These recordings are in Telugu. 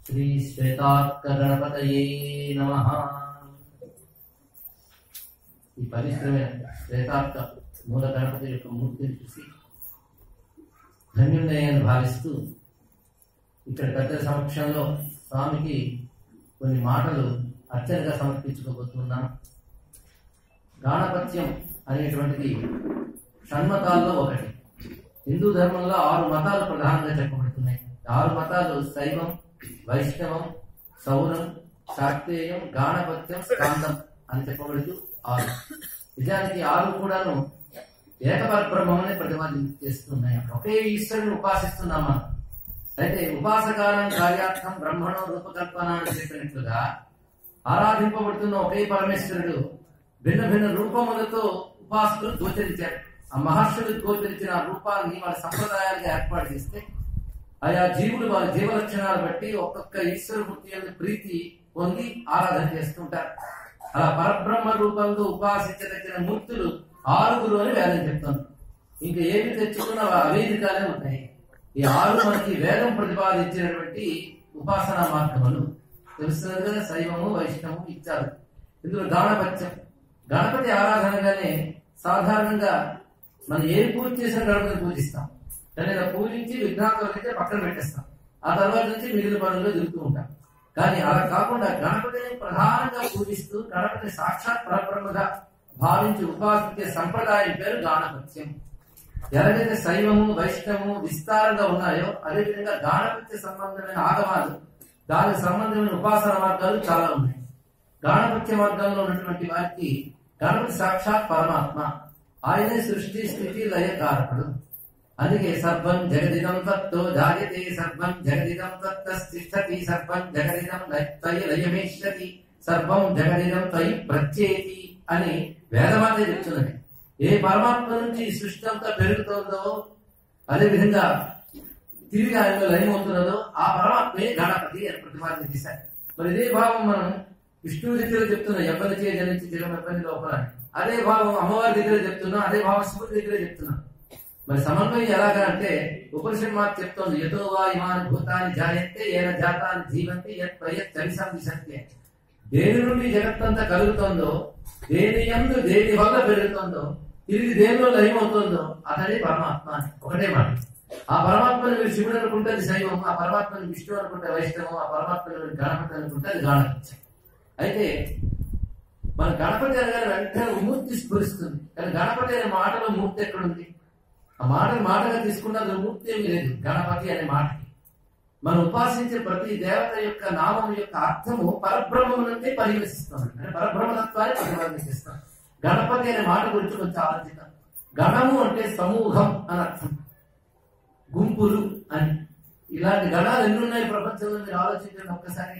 శ్రీ శ్వేతార్క గణపతయే నమః. ఈ పవిత్రమైన శ్వేతార్క మూల గణపతి యొక్క మూర్తిని చూసి ధన్యుడని భావిస్తూ ఇక్కడ పెద్ద సమక్షంలో స్వామికి కొన్ని మాటలు అర్చనగా సమర్పించుకోబోతున్నాను. గాణపత్యం అనేటువంటిది షణ్మతాల్లో ఒకటి. హిందూ ధర్మంలో 6 మతాలు ప్రధానంగా చెప్పబడుతున్నాయి. 6 మతాలు శైవం, వైష్ణవం, సౌరం, శాక్తేయం, గాణపత్యం, స్కాందం అని చెప్పబడుతూ 6. నిజానికి 6 కూడాను ఏకపరబ్రహ్మని ప్రతిపాదిస్తున్నాయి. ఒకే ఈశ్వరుని ఉపాసిస్తున్నాం మనం. అయితే ఉపాసకాలం కార్యార్థం బ్రహ్మణం రూపకల్పన అని చెప్పినట్లుగా ఆరాధింపబడుతున్న ఒకే పరమేశ్వరుడు భిన్న భిన్న రూపములతో ఉపాసకులు గోచరించారు. ఆ మహర్షులు గోచరించిన రూపాన్ని వాళ్ళ సంప్రదాయాలుగా ఏర్పాటు చేస్తే ఆయా జీవులు వాళ్ళ జీవ లక్షణాలు బట్టి ఒక్కొక్క ఈశ్వరమూర్తి యొక్క ప్రీతి పొంది ఆరాధన చేస్తుంటారు. అలా పరబ్రహ్మ రూపంలో ఉపాసించదగిన మూర్తులు 6 అని వేదం చెప్తుంది. ఇంకా ఏమి తెచ్చుకున్నా అవేదికాలే ఉంటాయి. ఈ 6 మనకి వేదం ప్రతిపాదించినటువంటి ఉపాసనా మార్గములు తెలుస్తున్నది కదా. శైవము, వైష్ణవము ఇచ్చారు. ఇందులో గాణపత్యం, గణపతి ఆరాధనగానే సాధారణంగా మనం ఏం పూజ చేసిన గణపతిని పూజిస్తాం. కానీ పూజించి విఘ్నాలైతే పక్కన పెట్టేస్తాం. ఆ తర్వాత నుంచి మిగిలిన పనుల్లో దిగుతూ ఉంటాం. కానీ అలా కాకుండా గణపతిని ప్రధానంగా పూజిస్తూ గణపతిని సాక్షాత్ పరబ్రహ్మగా భావించి ఉపాసించే సంప్రదాయం పేరు గాణపత్యం. ఎలాగైతే శైవము, వైష్ణవము విస్తారంగా ఉన్నాయో అదేవిధంగా గాణపత్య సంబంధమైన ఆగమాలు, దానికి సంబంధమైన ఉపాసన మార్గాలు చాలా ఉన్నాయి. గాణపత్య మార్గంలో ఉన్నటువంటి వారికి గణపతి సాక్షాత్ పరమాత్మ, ఆయనే సృష్టి స్థితి లయ కారకుడు. అందుకే సర్వం జగదిదం తత్తో జాయతే, సర్వం జగదిదం తత్తస్థిష్ఠతి, సర్వం జగదిదం త్వయి లయమేష్యతి, సర్వం జగదిదం త్వయి ప్రత్యేతి అని వేదమాత చెప్తున్నది. ఏ పరమాత్మ నుంచి ఈ సృష్టి అంతా పెరుగుతోందో అదేవిధంగా తిరిగి ఆయనలో లయమవుతున్నదో ఆ పరమాత్మే గణపతి అని ప్రతిపాదన చేశారు. మరి ఇదే భావం మనం విష్ణువు దగ్గర చెప్తున్నాం, ఎవరి చే జనించి జగం ఎవరి లోపల. అదే భావం అమ్మవారి దగ్గర చెప్తున్నాం, అదే భావం శివుడి దగ్గర చెప్తున్నాం. మరి సమన్వయం ఎలాగా అంటే ఉపనిషత్ మాట చెప్తోంది, యతో వా ఇమాని భూతాన్ని జాయంతే ఏన జాతాన్ని జీవంతి యత్సంవిశంతే. దేని నుండి జగత్తంతా కలుగుతోందో, దేని యందు దేని వల్ల పెరుగుతోందో, తిరిగి దేనిలో లయమవుతోందో అతడే పరమాత్మ అని ఒకటే మాట. ఆ పరమాత్మని మీరు శివుడు అనుకుంటే అది శైవం, ఆ పరమాత్మని విష్ణువు అనుకుంటే వైష్ణవం, ఆ పరమాత్మని గణపతి అనుకుంటే అది గాణపత్యం. అయితే మన గణపతి అనగానే వెంటనే మూర్తి స్ఫురిస్తుంది. కానీ గణపతి అనే మాటలో మూర్తి ఎక్కడుంది? ఆ మాటగా తీసుకున్న అందులో మూర్తి ఏమీ లేదు. గణపతి అనే మాటకి మనం ఉపాసించే ప్రతి దేవత యొక్క నామం యొక్క అర్థము పరబ్రహ్మం నుండి పరివేశిస్తాం. అంటే పరబ్రహ్మతత్వాన్ని ప్రతిపాదిస్తాం. గణపతి అనే మాట గురించి కొంచెం ఆలోచిద్దాం. గణము అంటే సమూహం అని అర్థం, గుంపులు అని. ఇలాంటి గణాలు ఎన్ని ఉన్నాయి ప్రపంచంలో మీరు ఆలోచించండి ఒక్కసారి.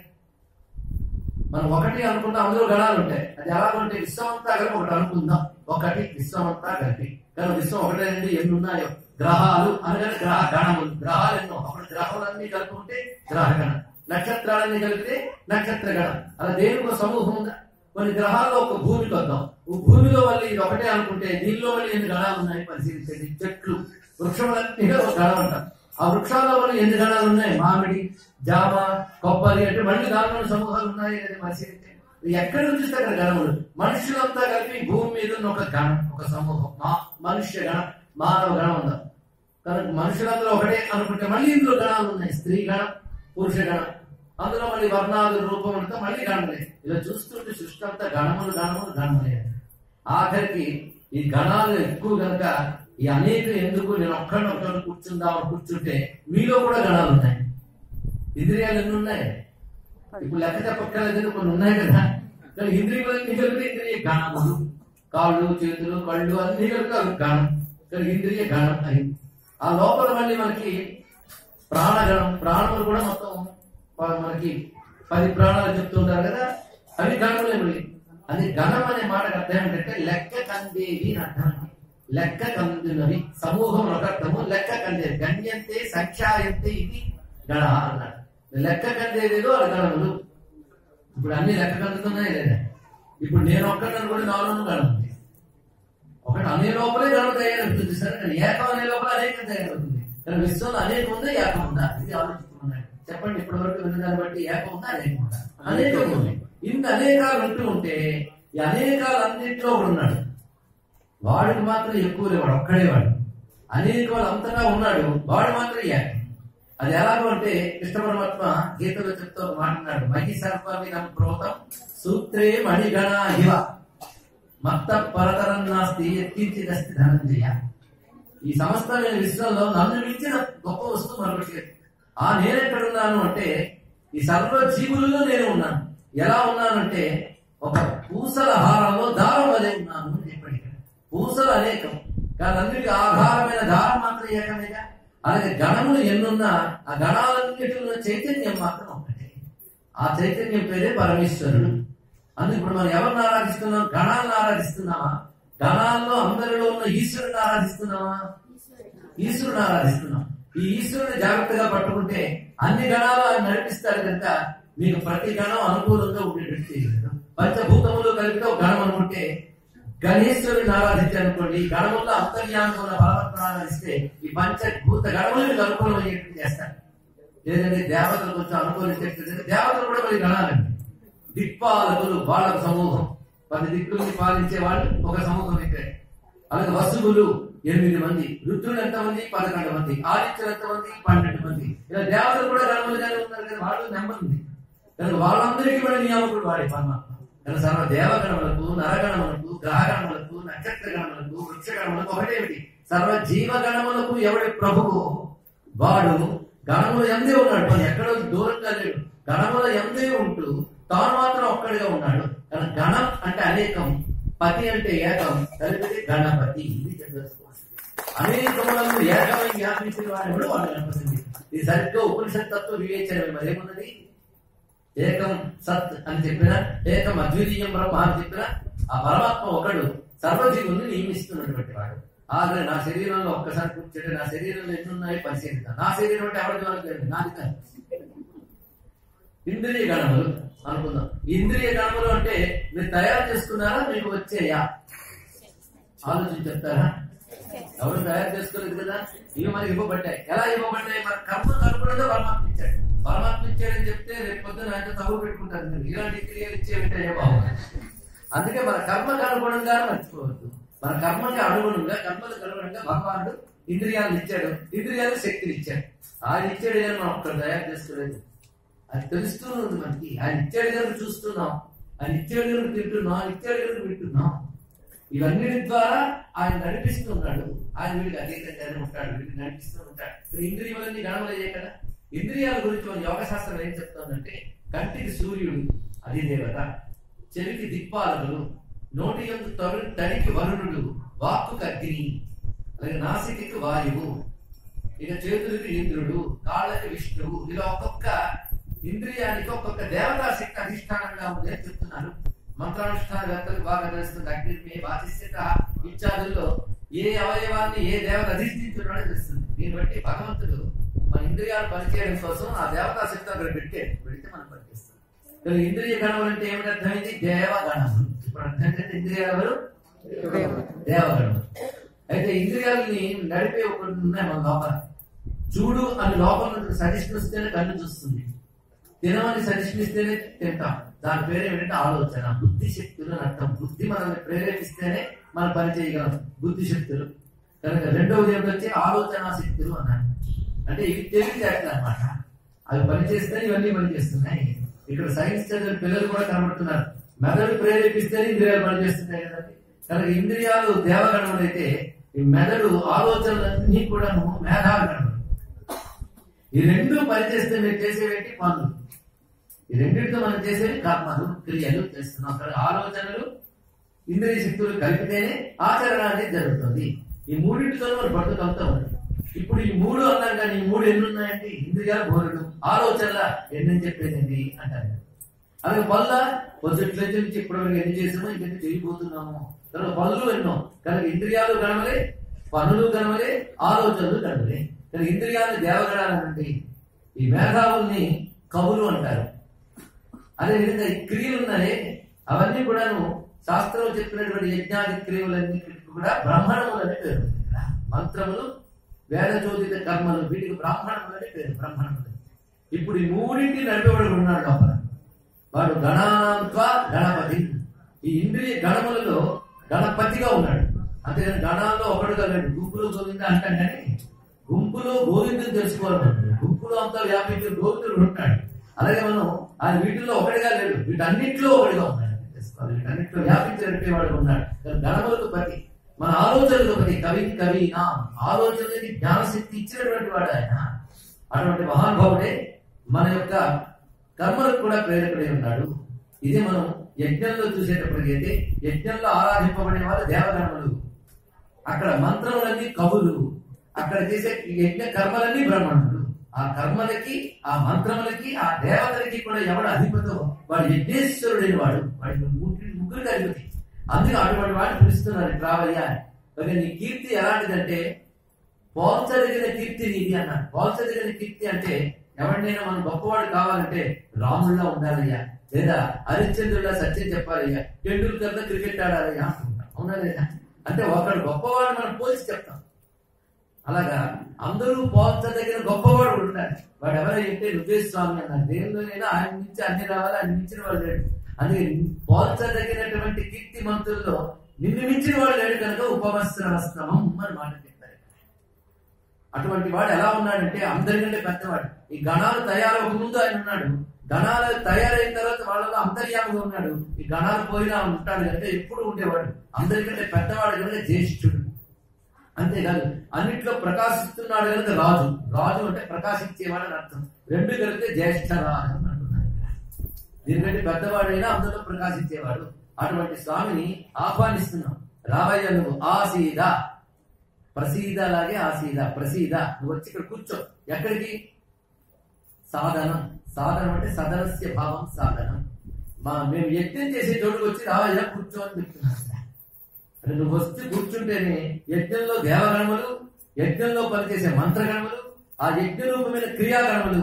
మనం ఒకటి అనుకుంటాం, అందులో గణాలు ఉంటాయి. అది ఎలాగంటే విశ్వం అంతా కలిపి ఒకటి అనుకుందాం. ఒకటి విశ్వం అంతా కలిపి, కానీ విశ్వం ఒకటే నుండి ఎన్ని ఉన్నాయో గ్రహాలు అనగానే గ్రహ గణములు. గ్రహాలు ఎన్నో, అప్పుడు గ్రహాలన్నీ కలుపుకుంటే గ్రహ గణం, నక్షత్రాలన్నీ కలిపితే నక్షత్ర గణం. అలా దేనికి సమూహం ఉందా? కొన్ని గ్రహాల్లో ఒక భూమికి వద్దాం. భూమిలో మళ్ళీ ఇది ఒకటే అనుకుంటే దీనిలో మళ్ళీ ఎన్ని గణాలు ఉన్నాయి పరిశీలించండి. చెట్లు, వృక్షములన్నీ ఒక గణం అంటారు. ఆ వృక్షాల్లో మళ్ళీ ఎన్ని గణాలు ఉన్నాయి? మామిడి, జామ, కొబ్బరి అంటే మళ్ళీ దానిలో సమూహాలు ఉన్నాయి అని పరిశీలించండి. ఎక్కడి నుంచి వస్తే అక్కడ గణములు. మనుషులంతా కలిపి భూమి మీద ఉన్న ఒక గణం, ఒక సమూహం, మనుష్య గణం, మానవ గణం ఉందా? కనుక మనుషులందరూ ఒకటే అనుకుంటే మళ్ళీ ఇందులో గణాలు ఉన్నాయి. స్త్రీ గణం, పురుష గణం, అందులో మళ్ళీ వర్ణాలు, రూపములతో మళ్ళీ గణములే. ఇలా చూస్తుంటే సృష్టి అంతా గణములు గణములు గణములే. ఆఖరికి ఈ గణాలు ఎక్కువ కనుక ఈ అనేక ఎందుకు నేను ఒక్కడిని కూర్చుందామని కూర్చుంటే మీలో కూడా గణాలు ఉన్నాయి. ఇంద్రియాలు ఎన్ని ఉన్నాయి? ఇప్పుడు లెక్క చెప్పక్కర్లేదు, కొన్ని ఉన్నాయి కదా. కానీ ఇంద్రియాలన్నీ కలిపి ఇంద్రియ గణములు, కాళ్ళు, చేతులు, కళ్ళు అన్ని కలిపి గణం. కానీ ఇంద్రియ గణం అయింది. ఆ లోపల మళ్ళీ మనకి ప్రాణగణం, ప్రాణములు కూడా మొత్తం మనకి 10 ప్రాణాలు చెప్తుంటారు కదా, అవి గణములే. మళ్ళీ అది గణం అనే మాటకు అర్థం ఏంటంటే లెక్క కందేవి అని అర్థం. లెక్క కందునవి సమూహం ఒక అర్థము. లెక్క కందేవి గణ్యంతే సంఖ్యాయంతే ఇది గణ అన్నాడు. లెక్క కందేదేదో అది గణములు. ఇప్పుడు అన్ని లెక్క కందుతున్నాయి లేదా? ఇప్పుడు నేను ఒక్కడిని కూడా నాలుగు గణం ఉంది. ఒకటి అనే లోపలే గణం తయారవుతుంది. సరే, కానీ ఏకం అనే లోపల అనేకం తయారవుతుంది. కానీ విశ్వంలో అనేకం ఉందా, ఏకం ఉందా? ఇది ఆలోచిస్తున్నాడు. చెప్పండి, ఇప్పటి వరకు విన్నదాన్ని బట్టి ఏకం ఉందా, అనేకం ఉందా? అనేకం ఉంది. ఇంత అనేకాలు ఉంటూ ఉంటే ఈ అనేకాలు అన్నింటిలో ఉన్నాడు. వాడికి మాత్రం ఎక్కువ లేవాడు, ఒక్కడే వాడు. అనేక వాళ్ళు అంతటా ఉన్నాడు, వాడు మాత్రం ఏకం. అది ఎలాగో అంటే కృష్ణ పరమాత్మ గీతలో చెప్తూ మాట్లాడు, మహి సర్వమిదం ప్రోతం సూత్రే మణిగణ ఇవ మత్త పరతరం నాస్తి ఎత్తించిదస్తి ధనంజయ. ఈ సమస్తమైన విశ్వంలో నన్ను మించిన గొప్ప వస్తువు మరొకటి లేదు. నేనెక్కడున్నాను అంటే ఈ సర్వ జీవులలో నేను ఉన్నాను. ఎలా ఉన్నానంటే ఒక పూసల హారంలో దారం వలె ఉన్నాను అని చెప్పాడు. పూసలు అనేకం కానీ అన్నిటికీ ఆధారమైన దారం మాత్రం ఏకమేగా. అలాగే గణములు ఎన్నున్నా ఆ గణాలన్నిటిలో చైతన్యం మాత్రం ఒకటే. ఆ చైతన్యం పేరే పరమేశ్వరుడు. అందుకు ఇప్పుడు మనం ఎవరిని ఆరాధిస్తున్నాం? గణాలను ఆరాధిస్తున్నామా? గణాల్లో అందరిలో ఉన్న ఈశ్వరుని ఆరాధిస్తున్నామా? ఈశ్వరుని ఆరాధిస్తున్నాం. ఈ ఈశ్వరుని జాగ్రత్తగా పట్టుకుంటే అన్ని గణాలు ఆయన నడిపిస్తాడు కనుక మీకు ప్రతి గణం అనుకూలంగా ఉండేటట్టు చేయలేదు. పంచభూతములు కలిపితే ఒక గణం అనుకుంటే గణేశ్వరుని ఆరాధించాలనుకోండి, గణముల్లో అంతర్యానం ఉన్న పరమాత్మను ఆరాధిస్తే ఈ పంచభూత గణములు మీకు అనుకూలం అయ్యేట్టు చేస్తారు. లేదంటే దేవతలు కొంచెం అనుకూలించేట్టు, దేవతలు కూడా మరి గణాలండి. దిక్పాలకులు వాళ్ళ సమూహం, 10 దిక్కుల్ని పాలించే వాళ్ళు ఒక సమూహం ఇక్కడ. అలాగే వసువులు 8 మంది, రుద్రులు ఎంతమంది? 11 మంది, ఆదిత్యులు ఎంతమంది? 12 మంది. ఇలా దేవతలు కూడా గణములుగానే ఉన్నారు కదా, వాళ్ళు నెంబర్ ఉంది కనుక వాళ్ళందరికీ కూడా నియామకుడు వాడే పరమాత్మ. కనుక సర్వ దేవగణములకు, నరగణములకు, గ్రహగణములకు, నక్షత్ర గణములకు, వృక్ష గణములకు ఒకటేమిటి? సర్వ జీవగణములకు ఎవడి ప్రభువు వాడు గణముల ఎందే ఉన్నాడు. మనం ఎక్కడో దూరంగా లేడు, గణముల ఎందే ఉంటూ తాను మాత్రం ఒక్కడిగా ఉన్నాడు. కానీ గణం అంటే అనేకం, పతి అంటే ఏకం, కలిపితే గణపతి. ఇది తెలుసుకోవాలి. అనేకములను ఏకమై వ్యాపించిన వాడు వాడు గణపతి. ఇది సరిగ్గా ఉపనిషత్ తత్వ వివేచన. మరేమున్నది? ఏకం సత్ అని చెప్పిన, ఏకం అద్వితీయం బ్రహ్మ అని చెప్పిన ఆ పరమాత్మ ఒకడు సర్వజీవుల్ని నియమిస్తున్నటువంటి వాడు. ఆల్రెడీ నా శరీరంలో ఒక్కసారి కూర్చుంటే నా శరీరంలో ఎన్నున్నాయి పరిశీలిద్దాం. నా శరీరం అంటే ఎవరికి వాళ్ళకి నాది కాదు. ఇంద్రియ గణములు అనుకుందాం. ఇంద్రియ గణములు అంటే మీరు తయారు చేసుకున్నారా, మీకు వచ్చేయా? ఆలోచించి చెప్తారా? ఎవరు తయారు చేసుకోలేదు కదా, ఇవి మనకి ఇవ్వబడ్డాయి. ఎలా ఇవ్వబడ్డాయి? మన కర్మ కలుపుకుంటే పరమాత్మ ఇచ్చాడు. పరమాత్మ ఇచ్చాడని చెప్తే రేపు పొద్దున ఆయన తగు పెట్టుకుంటారు. మీరు ఇలాంటి క్రియలు ఇచ్చేవింటాయో బాగుంది. అందుకే మన కర్మకు అనుగుణంగా మర్చిపోవద్దు. మన కర్మకి అనుగుణంగా, కర్మలకు అనుగుణంగా భగవానుడు ఇంద్రియాలను ఇచ్చాడు, ఇంద్రియాలకు శక్తిని ఇచ్చాడు. ఆయన ఇచ్చాడు కానీ మనం ఒక్కరు తయారు చేసుకోలేదు. అది తెలుస్తూనే ఉంది మనకి. ఆయన ఇచ్చాడు కనుక చూస్తున్నాం, ఆయన ఇచ్చాడు కనుక తింటున్నాం, ఆయన ఇచ్చాడు కనుక వింటున్నాం. ఇవన్నిటి ద్వారా ఆయన నడిపిస్తున్నాడు. ఆయన వీడికి అతీతంగానే ఉంటాడు, వీడికి నడిపిస్తూ ఉంటాడు. ఇంద్రియాలన్నీ గణములయ్యే కదా. ఇంద్రియాల గురించి మన యోగ శాస్త్రం ఏం చెప్తుందంటే, కంటికి సూర్యుడు, అది దేవత. చెవికి దిక్పాలకులు, నోటి యందు తడికి వరుణుడు, వాక్కుకి అగ్ని, అలాగే నాసికకి వాయువు, ఇక చేతులకి ఇంద్రుడు, కాళ్ళకి విష్ణువు. ఇలా ఒక్కొక్క ఇంద్రియానికి ఒక్కొక్క దేవతా శక్తి అధిష్టానంగా ఉంది అని చెప్తున్నారు. మంత్రానుష్ఠానవేత్తలకు బాగా తెలుస్తుంది. అగ్ని వాచిస్యత ఇత్యాదుల్లో ఏ అవయవాన్ని ఏ దేవత అధిష్ఠించున్నాడో తెలుస్తుంది. దీన్ని బట్టి భగవంతుడు మన ఇంద్రియాలు పనిచేయడం కోసం ఆ దేవతా శక్తి అక్కడ పెడితే మనం పనిచేస్తాం. కానీ ఇంద్రియ గణములు అంటే ఏమిటి అర్థమైంది? దేవగణములు. ఇప్పుడు అర్థమైంది ఇంద్రియాలు ఎవరు? దేవగణములు. అయితే ఇంద్రియాలని నడిపే ఒకటి ఉన్నాయి మన లోపల. చూడు అని లోపల సజెషన్ వస్తేనే కన్ను చూస్తుంది, తినమని సజెషన్ ఇస్తేనే తింటాం. దాని పేరు ఏమిటంటే ఆలోచన. బుద్ధి శక్తులు అని అర్థం. బుద్ధి మనల్ని ప్రేరేపిస్తేనే మనం పని చేయగలం, బుద్ధి శక్తులు. కనుక రెండవది ఏమిటొచ్చి ఆలోచన శక్తులు అన్నాడు. అంటే ఇవి తెలివితేటలు అనమాట. అవి పనిచేస్తే ఇవన్నీ పనిచేస్తున్నాయి. ఇక్కడ సైన్స్ చదివిన పిల్లలు కూడా కనబడుతున్నారు. మెదడు ప్రేరేపిస్తేనే ఇంద్రియాలు పనిచేస్తున్నాయి కదండి. కనుక ఇంద్రియాలు దేవగణములు అయితే ఈ మెదడు ఆలోచనలన్నీ కూడా మేధాగణములు. ఈ రెండు పనిచేస్తే మీరు చేసేవేంటి? పనులు. ఈ రెండింటితో మనం చేసేవి కర్మలు, క్రియలు చేస్తున్నాం. అక్కడ ఆలోచనలు, ఇంద్రియ శక్తులు కలిపితేనే ఆచరణ అనేది జరుగుతుంది. ఈ మూడింటితో మనం పట్టుకలుగుతూ ఉంది. ఇప్పుడు ఈ మూడు అన్నాం కానీ ఈ మూడు ఎన్ని ఉన్నాయండి? ఇంద్రియాల బోరుడు, ఆలోచనల ఎన్ని చెప్పేదండి అంటారు. అలాగే పనుల పొద్దుట్ల నుంచి ఇప్పటివరకు ఎన్ని చేసామో ఇంకెన్ని చేయబోతున్నాము. కనుక పనులు ఎన్నో. కనుక ఇంద్రియాలు గణమలే, పనులు గణమలే, ఆలోచనలు గణమలే. కనుక ఇంద్రియాలను దేవగణాలంటే ఈ మేధావుల్ని కవులు అంటారు. అదేవిధంగా ఈ క్రియలు ఉన్నాయి, అవన్నీ కూడాను శాస్త్రం చెప్పినటువంటి యజ్ఞాది క్రియలన్నింటికి కూడా బ్రాహ్మణములు అనే పేరు. మంత్రములు, వేద చోదిత కర్మలు, వీటికి బ్రాహ్మణములు అనే పేరు. బ్రాహ్మణములు ఇప్పుడు ఈ మూడింటిని నడిపేవాడు ఉన్నాడు లోపల. వాడు గణానాంత్వ గణపతి. ఈ ఇంద్రియ గణములలో గణపతిగా ఉన్నాడు. అంతేగాని గణాల్లో ఒకడుగా లేడు. గుంపులో గోవింద అంటాం కానీ గుంపులో గోవిందుని తెలుసుకోవాలి. గుంపులో అంతా వ్యాపించిన గోవిందుడు ఉంటాడు. అలాగే మనం ఆయన వీటిల్లో ఒకటిగా లేడు, వీటన్నింటిలో ఒకటిగా ఉన్నాడు తెలుసుకోవాలి. వీటన్నింటిలో వ్యాపించేవాడు ఉన్నాడు. గణములకు పతి, మన ఆలోచనలకు పతి. కవి నా ఆలోచనలకి జ్ఞానశక్తి ఇచ్చినటువంటి వాడు ఆయన. అటువంటి మహానుభావుడే మన యొక్క కర్మలకు కూడా ప్రేరకుడై ఉన్నాడు. ఇది మనం యజ్ఞంలో చూసేటప్పటికైతే యజ్ఞంలో ఆరాధింపబడే వాళ్ళు దేవగణములు, అక్కడ మంత్రములన్నీ కవులు, అక్కడ చేసే యజ్ఞ కర్మలన్నీ బ్రాహ్మణులు. ఆ కర్మలకి, ఆ మంత్రములకి, ఆ దేవతలకి కూడా ఎవడు అధిపతో వాడు యజ్ఞేశ్వరుడైన వాడు. వాడి ముగ్గురికి అధిపతి. అందుకే అటువంటి వాడిని పిలుస్తున్నారు రావయ్యా. నీ కీర్తి ఎలాంటిదంటే పోల్చదగిన కీర్తి నీది అన్నారు. పోల్చదగిన కీర్తి అంటే ఎవరినైనా మనం గొప్పవాడు కావాలంటే రాముల్లా ఉండాలయ్యా, లేదా హరిశ్చంద్రుల్లా సత్యం చెప్పాలయ్యా, టెండూల్కర్లో క్రికెట్ ఆడాలయ్యా అనుకుంటాం. అవునా లేదా? అంటే ఒకడు గొప్పవాడు మనం పోల్చి చెప్తాం. అలాగా అందరూ పోల్చదగిన గొప్పవాడు ఉంటాడు. వాడు ఎవరైతే నువ్వే స్వామి అన్నారు. దేనిలోనైనా ఆయన నుంచి అన్ని రావాలి, ఆయన మించిన వాడు లేడు. అందుకే పోల్చదగినటువంటి కీర్తి మంత్రుల్లో నిన్ను మించిన వాడు లేడు కనుక ఉపవస్త్రవస్త్రమం అని మాట చెప్పారు. అటువంటి వాడు ఎలా ఉన్నాడంటే అందరికంటే పెద్దవాడు. ఈ గణాలు తయారవక ముందు ఆయన ఉన్నాడు. గణాలు తయారైన తర్వాత వాళ్ళలో అంతర్యామిగా ఉన్నాడు. ఈ గణాలు పోయినా ఉంటాడు కనుక ఎప్పుడు ఉండేవాడు. అందరికంటే పెద్దవాడు కనుక జ్యేష్ఠుడు. అంతేకాదు అన్నిట్లో ప్రకాశిస్తున్నాడు కనుక రాజు. రాజు అంటే ప్రకాశించేవాడు అని అర్థం. రెండు కలిపితే జ్యేష్ఠ రాజు అని అంటున్నాడు. దీనికంటే పెద్దవాడైనా అందులో ప్రకాశించేవాడు. అటువంటి స్వామిని ఆహ్వానిస్తున్నాం. రావయ్య నువ్వు ఆసీద, ప్రసీద లాగే ఆసీద, ప్రసీద. నువ్వు వచ్చి ఇక్కడ కూర్చో. ఎక్కడికి? సాధనం. సాధనం అంటే సదనస్య భావం సాధనం. మేము యజ్ఞం చేసే చోటుకు వచ్చి రావయ్య కూర్చో అని చెప్తున్నాను. అంటే నువ్వు వచ్చి కూర్చుంటేనే యజ్ఞంలో దేవగణములు, యజ్ఞంలో పనిచేసే మంత్రగణములు, ఆ యజ్ఞ రూపమైన క్రియాగణములు,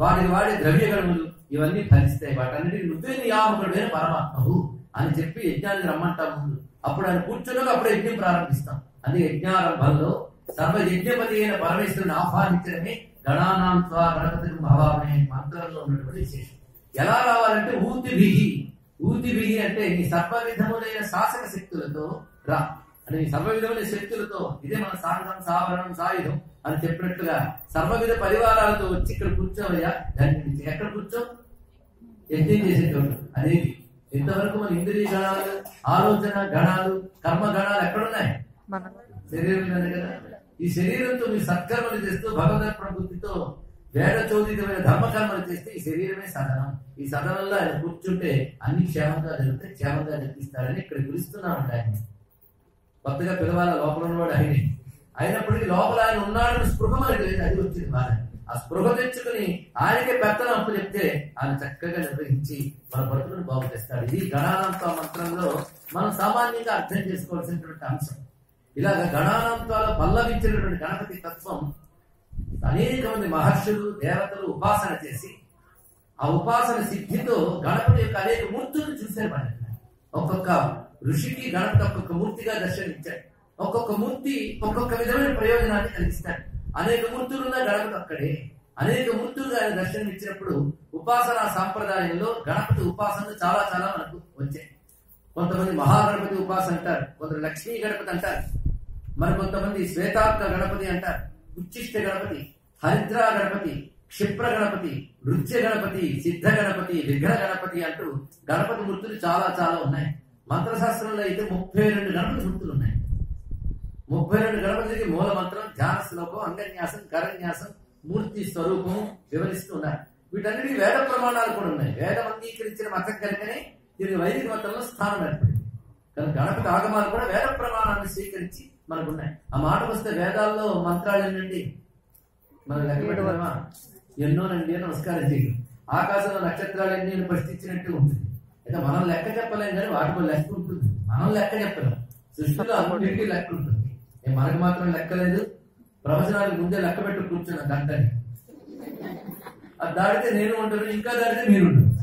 వాడికి వాడే ద్రవ్యగణములు ఇవన్నీ ఫలిస్తాయి. వాటన్నిటికి నువ్వే నియామకుడైన పరమాత్మవు అని చెప్పి యజ్ఞానికి రమ్మంటాం ముందు. అప్పుడు ఆయన కూర్చున్నాక అప్పుడు యజ్ఞం ప్రారంభిస్తాం. అందుకే యజ్ఞారంభంలో సర్వ యజ్ఞపతి అయిన పరమేశ్వరుని ఆహ్వానించడమే గణానాం త్వా గణపతి భవామహే మంత్రంలో ఉన్నటువంటి విశేషం. ఎలా రావాలంటే ఊతి బిగి అంటే నీ సర్వ విధములైన శాసన శక్తులతో రా అని. నీ సర్వ విధములైన శక్తులతో, ఇదే మన సాధనం సావరణం సాయుధం అని చెప్పినట్టుగా సర్వవిధ పరివారాలతో వచ్చి ఇక్కడ కూర్చోవయ్యా. దాన్ని ఎక్కడ కూర్చో? యజ్ఞం చేసేటోళ్ళు. అనేది ఇంతవరకు మన ఇంద్రియ గణాలు, ఆలోచన గణాలు, కర్మ గణాలు ఎక్కడున్నాయి? శరీరం కదా. ఈ శరీరంతో మీ సత్కర్మలు చేస్తూ భగవద్ ప్రబుద్ధితో వేద చోదితమైన ధర్మకర్మలు చేస్తే ఈ శరీరమే సదనం. ఈ సదనంలో ఆయన కూర్చుంటే అన్ని క్షేమంగా జరిగితే క్షేమంగా జరిపిస్తారని ఇక్కడ పిలుస్తున్నామండి. ఆయన కొత్తగా పిలవాల లోపల ఉన్నవాడు ఆయన. అయినప్పటికీ లోపల ఆయన ఉన్నాడని స్పృహ మనకి లేదు. అది వచ్చింది బాధ. ఆ స్పృహ తెచ్చుకుని ఆయనకే పెత్తనం అప్పు చెప్తే ఆయన చక్కగా నిర్వహించి మన బతుకును బాగు చేస్తాడు. ఇది గణానాంత మంత్రంలో మనం సామాన్యంగా అర్థం చేసుకోవాల్సినటువంటి అంశం. ఇలాగ గణానాంతాలో పల్లవించినటువంటి గణపతి తత్వం అనేక మంది మహర్షులు, దేవతలు ఉపాసన చేసి ఆ ఉపాసన సిద్ధితో గణపతి యొక్క అనేక మూర్తులను చూశారు. మన ఒక్కొక్క ఋషికి గణపతి ఒక్కొక్క మూర్తిగా దర్శనమిచ్చాడు. ఒక్కొక్క మూర్తి ఒక్కొక్క విధమైన ప్రయోజనాన్ని కలిగిస్తాడు. అనేక మూర్తులున్న గణపతి అక్కడే. అనేక మూర్తులుగా ఆయన దర్శనం ఇచ్చినప్పుడు ఉపాసనా సాంప్రదాయంలో గణపతి ఉపాసనలు చాలా చాలా మనకు వచ్చాయి. కొంతమంది మహాగణపతి ఉపాసన అంటారు, కొందరు లక్ష్మీ గణపతి అంటారు, మరి కొంతమంది శ్వేతార్క గణపతి అంటారు, ఉచ్చిష్ట గణపతి, హరిద్ర గణపతి, క్షిప్ర గణపతి, నృత్య గణపతి, సిద్ధ గణపతి, విఘ్న గణపతి అంటూ గణపతి మూర్తులు చాలా చాలా ఉన్నాయి. మంత్రశాస్త్రంలో అయితే 32 గణపతి మూర్తులు ఉన్నాయి. 32 గణపతికి మూల మంత్రం, ధ్యాన శ్లోకం, అంగన్యాసం, కరన్యాసం, మూర్తి స్వరూపం వివరిస్తూ ఉన్నారు. వీటన్నిటికీ వేద ప్రమాణాలు కూడా ఉన్నాయి. వేదం అంగీకరించిన మతం కనుకనే దీనికి వైదిక మతంలో స్థానం ఏర్పడింది. కానీ గణపతి ఆగమాలు కూడా వేద ప్రమాణాన్ని స్వీకరించి మనకున్నాయి. ఆ మాట వస్తే వేదాల్లో మంత్రాలు ఎన్నండి మనం లెక్క పెట్టగలమా? ఎన్నోనండి అని నమస్కారం చేయడం. ఆకాశంలో నక్షత్రాలు ఎన్ని అని ప్రశ్నించినట్టు ఉంటుంది. అయితే మనం లెక్క చెప్పలేం కానీ వాటిలో లెక్క ఉంటుంది. మనం లెక్క చెప్పలేం. సృష్టిలో అన్నింటికీ లెక్క ఉంటుంది. మనకు మాత్రం లెక్క లేదు. ప్రవచనాలకు ముందే లెక్క పెట్టి కూర్చున్నా గంటని. అది దాడితే నేను ఉంటాను, ఇంకా దాడితే మీరు ఉంటారు.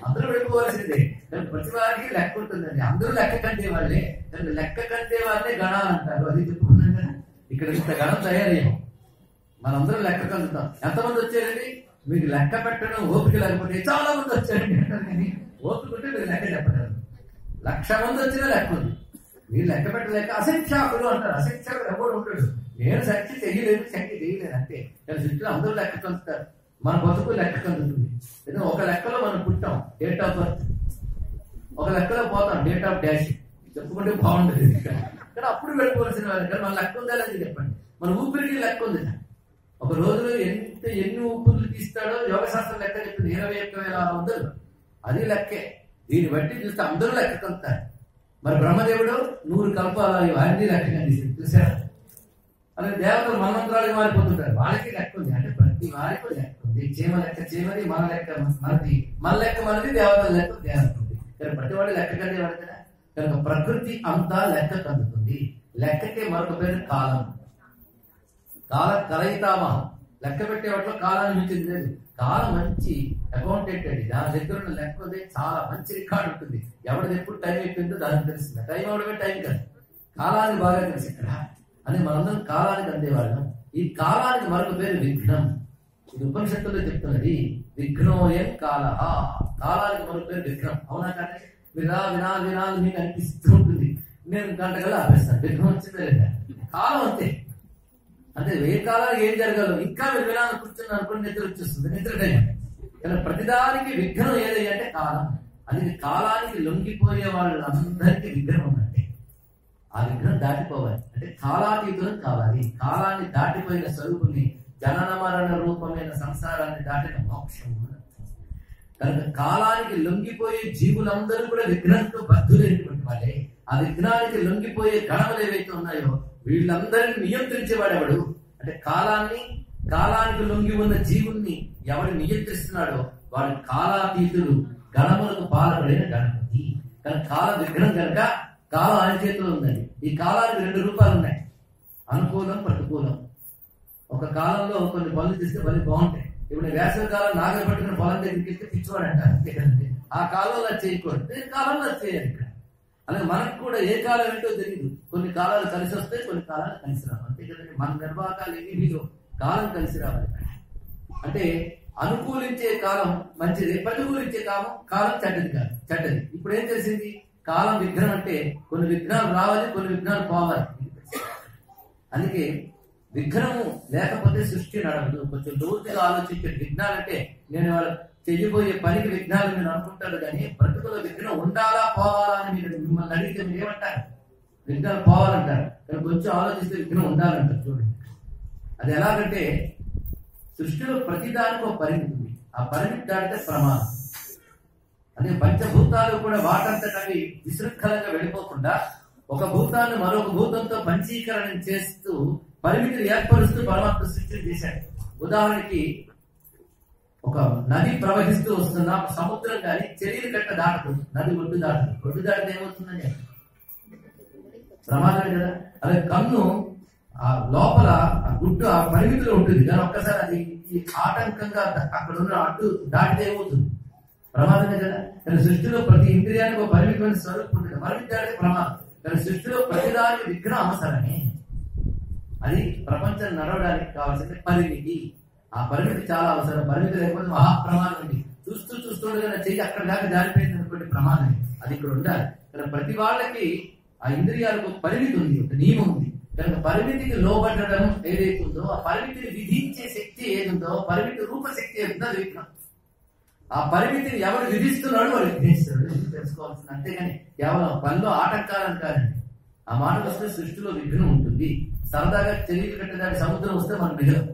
అందరూ వెళ్ళిపోవాల్సిందే. కానీ ప్రతి వారికి లెక్క ఉంటుందండి. అందరూ లెక్క కంటే వాళ్ళే. కానీ లెక్క కంటే వాళ్ళే గణాలు అంటారు. అది చెప్పుకున్నాం కదా. ఇక్కడ ఇంత గణం తయారయ్యాం. మనందరం లెక్క కందుతాం. ఎంతమంది వచ్చారండి? మీకు లెక్క పెట్టడం ఓపిక లేకపోతే చాలా మంది వచ్చారండి కానీ ఓపిక ఉంటే మీరు లెక్క చెప్పగలరు. 1,00,000 మంది వచ్చినా లెక్క ఉంది. మీరు లెక్క పెట్టలేక అసంఖ్యాకులు అంటారు. అసంఖ్యాకులు ఎవరు ఉంటాడు. నేను సంఖ్య చేయలేదు అంతే. కానీ సృష్టిలో అందరూ లెక్క కలుస్తారు. మన బతుకు లెక్క కలుగుతుంది. ఏదైనా ఒక లెక్కలో మనం పుట్టాం, డేట్ ఆఫ్ బర్త్, ఒక లెక్కలో పోతాం, డేట్ ఆఫ్ డాష్ చెప్పుకుంటే బాగుంటుంది. కానీ అప్పుడు వెళ్ళిపోవాల్సిన వాళ్ళు కానీ మన లెక్క ఉందా లేదని చెప్పండి. మన ఊపిరికి లెక్క ఉంది. ఒక రోజులో ఎన్ని ఊపిర్లు తీస్తాడో యోగశాస్త్రం లెక్క చెప్పింది. 21,600 అది లెక్కే. దీన్ని బట్టి చూస్తే అందరూ లెక్క కలుపుతారు. మరి బ్రహ్మదేవుడు 100 కల్పాలు అన్ని లెక్క చూసారా? అలాగే దేవతలు మన్వంతరాలకు మారిపోతుంటారు. వాళ్ళకి లెక్క ఉంది. అంటే ప్రతి వారికి లెక్క ఉంది. చీమ లెక్క చీమది, మన లెక్క మనది, మన లెక్క మనది, దేవతల లెక్క దేవత ఉంది. కానీ ప్రతి వాడి లెక్క కందేవాడు కదా. కనుక ప్రకృతి అంతా లెక్క కందుతుంది. లెక్కకే మరొక పేరు కాలం. కలయితామా లెక్క పెట్టే వాటిలో కాలాన్ని మించింది లేదు. కాలం మంచి అకౌంటెంట్ అండి. దాని దగ్గర ఉన్న లెక్క ఉంది, చాలా మంచి రికార్డు ఉంటుంది. ఎవరిది ఎప్పుడు టైం అయిపోయిందో దానికి తెలుస్తుంది. టైం అవడమే టైం కాదు, కాలానికి బాగా తెలుసు ఇక్కడ అని మనందరం కాలానికి అందేవాళ్ళం. ఈ కాలానికి మరొక పేరు విఘ్నం. ఇది ఉపనిషత్తుల్లో చెప్తున్నది. విఘ్నోయం కాల. కాలానికి మరొక పేరు విఘ్నం. అవునా? కానీ వినాలి మీకు అనిపిస్తూ ఉంటుంది. నేను గంట కల్లా ఆపేస్తాను. విఘ్నం వచ్చిందే లేదా? కాలం అంతే. అంటే ఏ కాలానికి ఏం జరగాలో ఇంకా మీరు వినాలని కూర్చుని అనుకుని నిద్ర వచ్చేస్తుంది. నిద్ర టైం. కానీ ప్రతిదానికి విఘ్నం ఏది అంటే కాలం. అందుకే కాలానికి లొంగిపోయే వాళ్ళందరికీ విఘ్నం ఉన్నట్టే. ఆ విఘ్నం దాటిపోవాలి అంటే కాలాతీతులం కావాలి. కాలాన్ని దాటిపోయిన స్వరూపుని, జనన మరణ రూపమైన సంసారాన్ని దాటిన మోక్షం. కనుక కాలానికి లొంగిపోయే జీవులందరూ కూడా విఘ్నంతో బద్ధులైనటువంటి వాళ్ళే. ఆ విఘ్నానికి లొంగిపోయే గణములు ఏవైతే ఉన్నాయో వీళ్ళందరినీ నియంత్రించేవాడెవడు అంటే కాలానికి లొంగి ఉన్న జీవుల్ని ఎవడు నియంత్రిస్తున్నాడో వాడు కాలాతీతుడు, గణములకు పాలకుడైన గణపతి. కనుక కాల విఘ్నం కనుక కాలం ఆయన చేతిలో ఉందండి. ఈ కాలానికి 2 రూపాలు ఉన్నాయి, అనుకూలం, ప్రతికూలం. ఒక కాలంలో కొన్ని పనులు చేస్తే పనులు బాగుంటాయి. ఇప్పుడు వేసవి కాలం నాగలు పట్టుకుని పొలం దగ్గరికి వెళ్తే పిచ్చివాడు అంటారు. ఆ కాలంలో అది చేయకూడదు, ఈ కాలంలో అది చేయాలి. ఇక్కడ అలాగే మనకు కూడా ఏ కాలం ఏంటో తెలియదు. కొన్ని కాలాలు కలిసి వస్తాయి, కొన్ని కాలాలు కలిసి రావాలి. అంతే కదండి. మన నిర్వాహకాలు ఏమీలో కాలం కలిసి రావాలి. అంటే అనుకూలించే కాలం మంచిది, ప్రతికూలించే కాలం చెడ్డది. ఇప్పుడు ఏం తెలిసింది? కాలం విఘ్నం అంటే కొన్ని విఘ్నాలు రావాలి, కొన్ని విఘ్నాలు పోవాలి. అందుకే విఘ్నము లేకపోతే సృష్టి నడవదు. కొంచెం లోతుగా ఆలోచించే విఘ్నాలంటే నేను చెయ్యబోయే పనికి విఘ్నాలు మీరు అనుకుంటారు. కానీ ప్రతికూల విఘ్నం ఉండాలా పోవాలా అని మీరు మిమ్మల్ని అడిగితే మీరు ఏమంటారు? విఘ్నాలు పోవాలంటారు. కానీ కొంచెం ఆలోచిస్తే విఘ్నం ఉండాలంటారు. చూడండి, అది ఎలాగంటే సృష్టిలో ప్రతిదానికి ఒక పరిమితి ఉంది. ఆ పరిమితి దాటితే ప్రమాదం. అదే పంచభూతాలు కూడా వాటంతట అవి విశృంఖలంగా వెళ్ళిపోకుండా ఒక భూతాన్ని మరొక భూతంతో పంచీకరణం చేస్తూ పరిమితిని ఏర్పరుస్తూ పరమాత్మ సృష్టి చేశాడు. ఉదాహరణకి ఒక నది ప్రవహిస్తూ వస్తున్న సముద్రం కానీ చెరియలు కట్ట దాటదు, నది ఒడ్డు దాటితే ఏమవుతుందని ప్రమాదం కదా. అలాగే కన్ను ఆ లోపల ఆ గుడ్డు ఆ పరిమితిలో ఉంటుంది, కానీ ఒక్కసారి అది ఆటంకంగా అక్కడ ఉన్న అడ్డు దాటితే ఏమవుతుంది? ప్రమాదమే కదా. కానీ సృష్టిలో ప్రతి ఇంద్రియానికి ఒక పరిమితమైన స్వరూపం ఉంటుంది. పరిమితి దాటితే ప్రమాదం. కానీ సృష్టిలో ప్రతిదానికి విఘ్నం అవసరమే. అది ప్రపంచం నడవడానికి కావాల్సిన పరిమితి. ఆ పరిమితి చాలా అవసరం. పరిమితి లేకపోతే మహాప్రమాదం ఉంది. చూస్తుండగా చెయ్యి అక్కడ దాకా జారిపోయింది అనుకోండి, ప్రమాదం. అది ఇక్కడ ఉండాలి. కానీ ప్రతి వాళ్ళకి ఆ ఇంద్రియాలకు పరిమితి ఉంది, ఒక నియమం ఉంది. కనుక పరిమితికి లోబడడం ఏదైతే ఉందో, ఆ పరిమితిని విధించే శక్తి ఏదుందో, పరిమితి రూపశక్తి ఏదుందో అది విఘ్నం. ఆ పరిమితిని ఎవరు విధిస్తున్నాడు వాడు విధిస్తాడు. తెలుసుకోవాల్సింది. అంతేగాని కేవలం పనిలో ఆటంకాలను కాదండి. ఆ మాట వస్తే సృష్టిలో విఘ్నం ఉంటుంది. సరదాగా చెరువులు కట్టేదానికి సముద్రం వస్తే మనం మిగలం,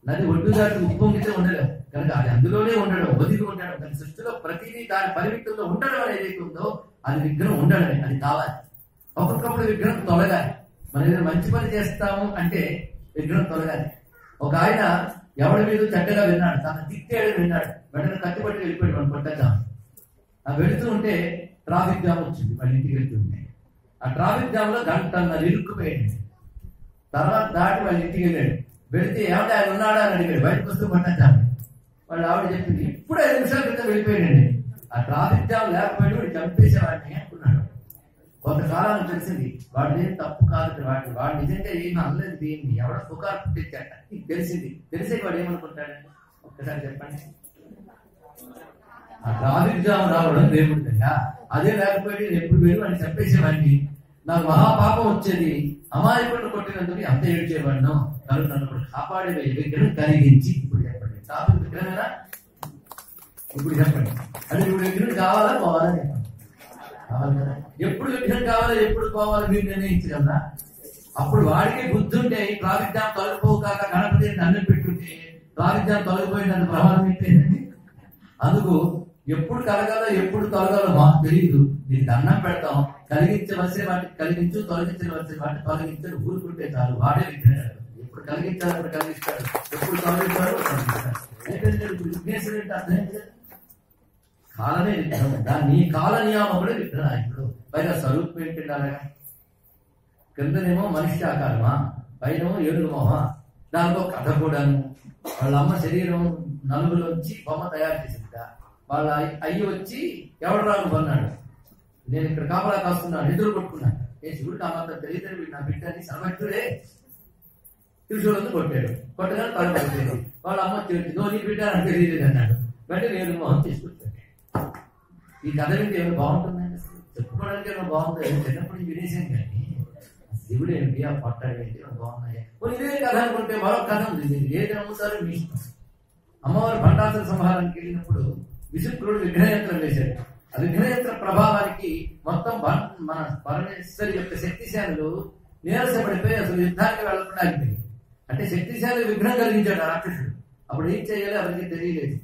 నది ఒడ్డు దాటి ఉప్పొంగితే ఉండలేం. కనుక అది అందులోనే ఉండడం, ఒదిగి ఉండడం. కానీ సృష్టిలో ప్రతిదీ దాని పరిమితుల్లో ఉండడం అనేది ఏదైతే ఉందో అది విఘ్నం ఉండడమే. అది కావాలి. ఒక్కొక్కప్పుడు విఘ్నం తొలగాలి. మనం ఏదైనా మంచి పని చేస్తాము అంటే విఘ్నం తొలగాలి. ఒక ఆయన ఎవరి మీద చెడ్డగా విన్నాడు, తన తిట్టేయడం విన్నాడు, వెంటనే కత్తిపట్టి వెళ్ళిపోయాడు. మనం కొట్టగా ఆ వెళుతూ ఉంటే ట్రాఫిక్ జామ్ వచ్చింది. వాళ్ళ ఇంటికి వెళ్తుంటే ఆ ట్రాఫిక్ జామ్ లో గంటన్నర ఇరుక్కుపోయాడు. తర్వాత దాటి వాళ్ళ ఇంటికి వెళ్ళాడు. వెళితే ఏమంటే ఆయన ఉన్నాడా అని అడిగాడు. బయటకు వస్తూ పట్టచ్చాము. వాళ్ళు ఆవిడ చెప్పింది ఇప్పుడు 5 నిమిషాల క్రితం వెళ్ళిపోయాడండి. ఆ ట్రాఫిక్ జామ్ లేకపోయాడు, వాడు చంపేసేవాడిని అనుకున్నాడు. కొంతకాలానికి తెలిసింది వాడిది ఏం తప్పు కాదు, వాడు నిజంగా ఏమి అనలేదు, దీన్ని ఎవడో పుకారు పుట్టించాట. తెలిసింది. తెలిసే వాడు ఏమనుకుంటాడు? ఒక్కసారి చెప్పండి. ఆ ట్రాఫిక్ జామ్ రావడం దేవుడిగా, అదే లేకపోతే ఎప్పుడు వెళ్ళు అని చెప్పేసేవాడిని. నాకు మహాపాపం వచ్చేది, అమాయకులను కొట్టినందుకు అంత ఏడ్చేవాడిను. కనుక నన్ను కాపాడే విగ్రహం కలిగించి. ఇప్పుడు చెప్పండి, ట్రాఫిక్ విగ్రహమేనా? ఇప్పుడు చెప్పండి, అది ఇప్పుడు విగ్రహం కావాలా పోవాలా చెప్పండి. కావాలి కదా. ఎప్పుడు విగ్రహం కావాలా ఎప్పుడు పోవాలా మీరు నిర్ణయించగలరా? అప్పుడు వాడికి బుద్ధి ఉంటే ట్రాఫిక్ జామ్ తొలగిపోకాక గణపతిని దండం పెట్టుంటే ట్రాఫిక్ జామ్ తొలగిపోయిందని ప్రమాదం అయిపోయిందండి. అందుకు ఎప్పుడు కలగాలో ఎప్పుడు తొలగాలో మాకు తెలియదు. నీకు దండం పెడతాం, కలిగించవలసిన వాటికి కలిగించు, తొలగించవలసిన వాటిని తొలగించడు. ఊరుకుంటే చాలు, వాడే విగ్రహాలు. ఎప్పుడు కలిగించాలి అప్పుడు కలిగిస్తాడు, ఎప్పుడు తొలగించాలో తొలగిస్తాడు. విఘ్నేశ్వరుడు అంటే అర్థం ఏంటి? కాలమే విగ్రహం. నీ కాల నియామకుడే విగ్రహాలు. పైగా స్వరూపం ఏంటంటే అలాగా కిందనేమో మనిషి ఆకారమా, పైన ఏడుగు మొహ. దానితో కథ కూడాను. వాళ్ళ అమ్మ శరీరం నలుగులోంచి బొమ్మ తయారు చేసిందిట. వాళ్ళ అయ్యి వచ్చి ఎవడు రాను కొన్నాడు, నేను ఇక్కడ కాపలా కాస్తున్నాను, నిద్ర కొట్టుకున్నాను. నేను శివుడు కామంతా తెలియదు, నా బిడ్డని సమర్థుడే త్రిశూలంతో కొట్టాడు. కొట్టగానే తలపడిపోయింది. వాళ్ళ అమ్మ తెలియదు, నీ బిడ్డ నాకు తెలియలేదు అన్నాడు. వెంటనే నేను మొహం తీసుకొచ్చాను. ఈ కథ వింటే ఏమైనా బాగుంటుందండి? అసలు చెప్పుకోవడానికి ఏమైనా బాగుంటుంది. చిన్నప్పుడు వినేసాం కానీ శివుడు ఏంటి, ఆ పట్టాడు ఏంటి, బాగున్నాయి. ఇదే కథ అనుకుంటే మరొక కథ ఉంది. ఏది నమ్ముతారో మీ ఇష్టం. అమ్మవారు భండాసుర సంహారానికి వెళ్ళినప్పుడు విశుక్రుడు విఘ్నయంత్రం వేశాడు. ఆ విఘ్నయంత్ర ప్రభావానికి మొత్తం మన పరమేశ్వరి యొక్క శక్తిశాలులు నీరసపడిపోయి అసలు యుద్ధానికి వెళ్లకుండా ఆగిపోయింది. అంటే శక్తిశాలి విఘ్నం కలిగించాడు రాక్షసుడు. అప్పుడు ఏం చేయాలి అవన్నీ తెలియలేదు.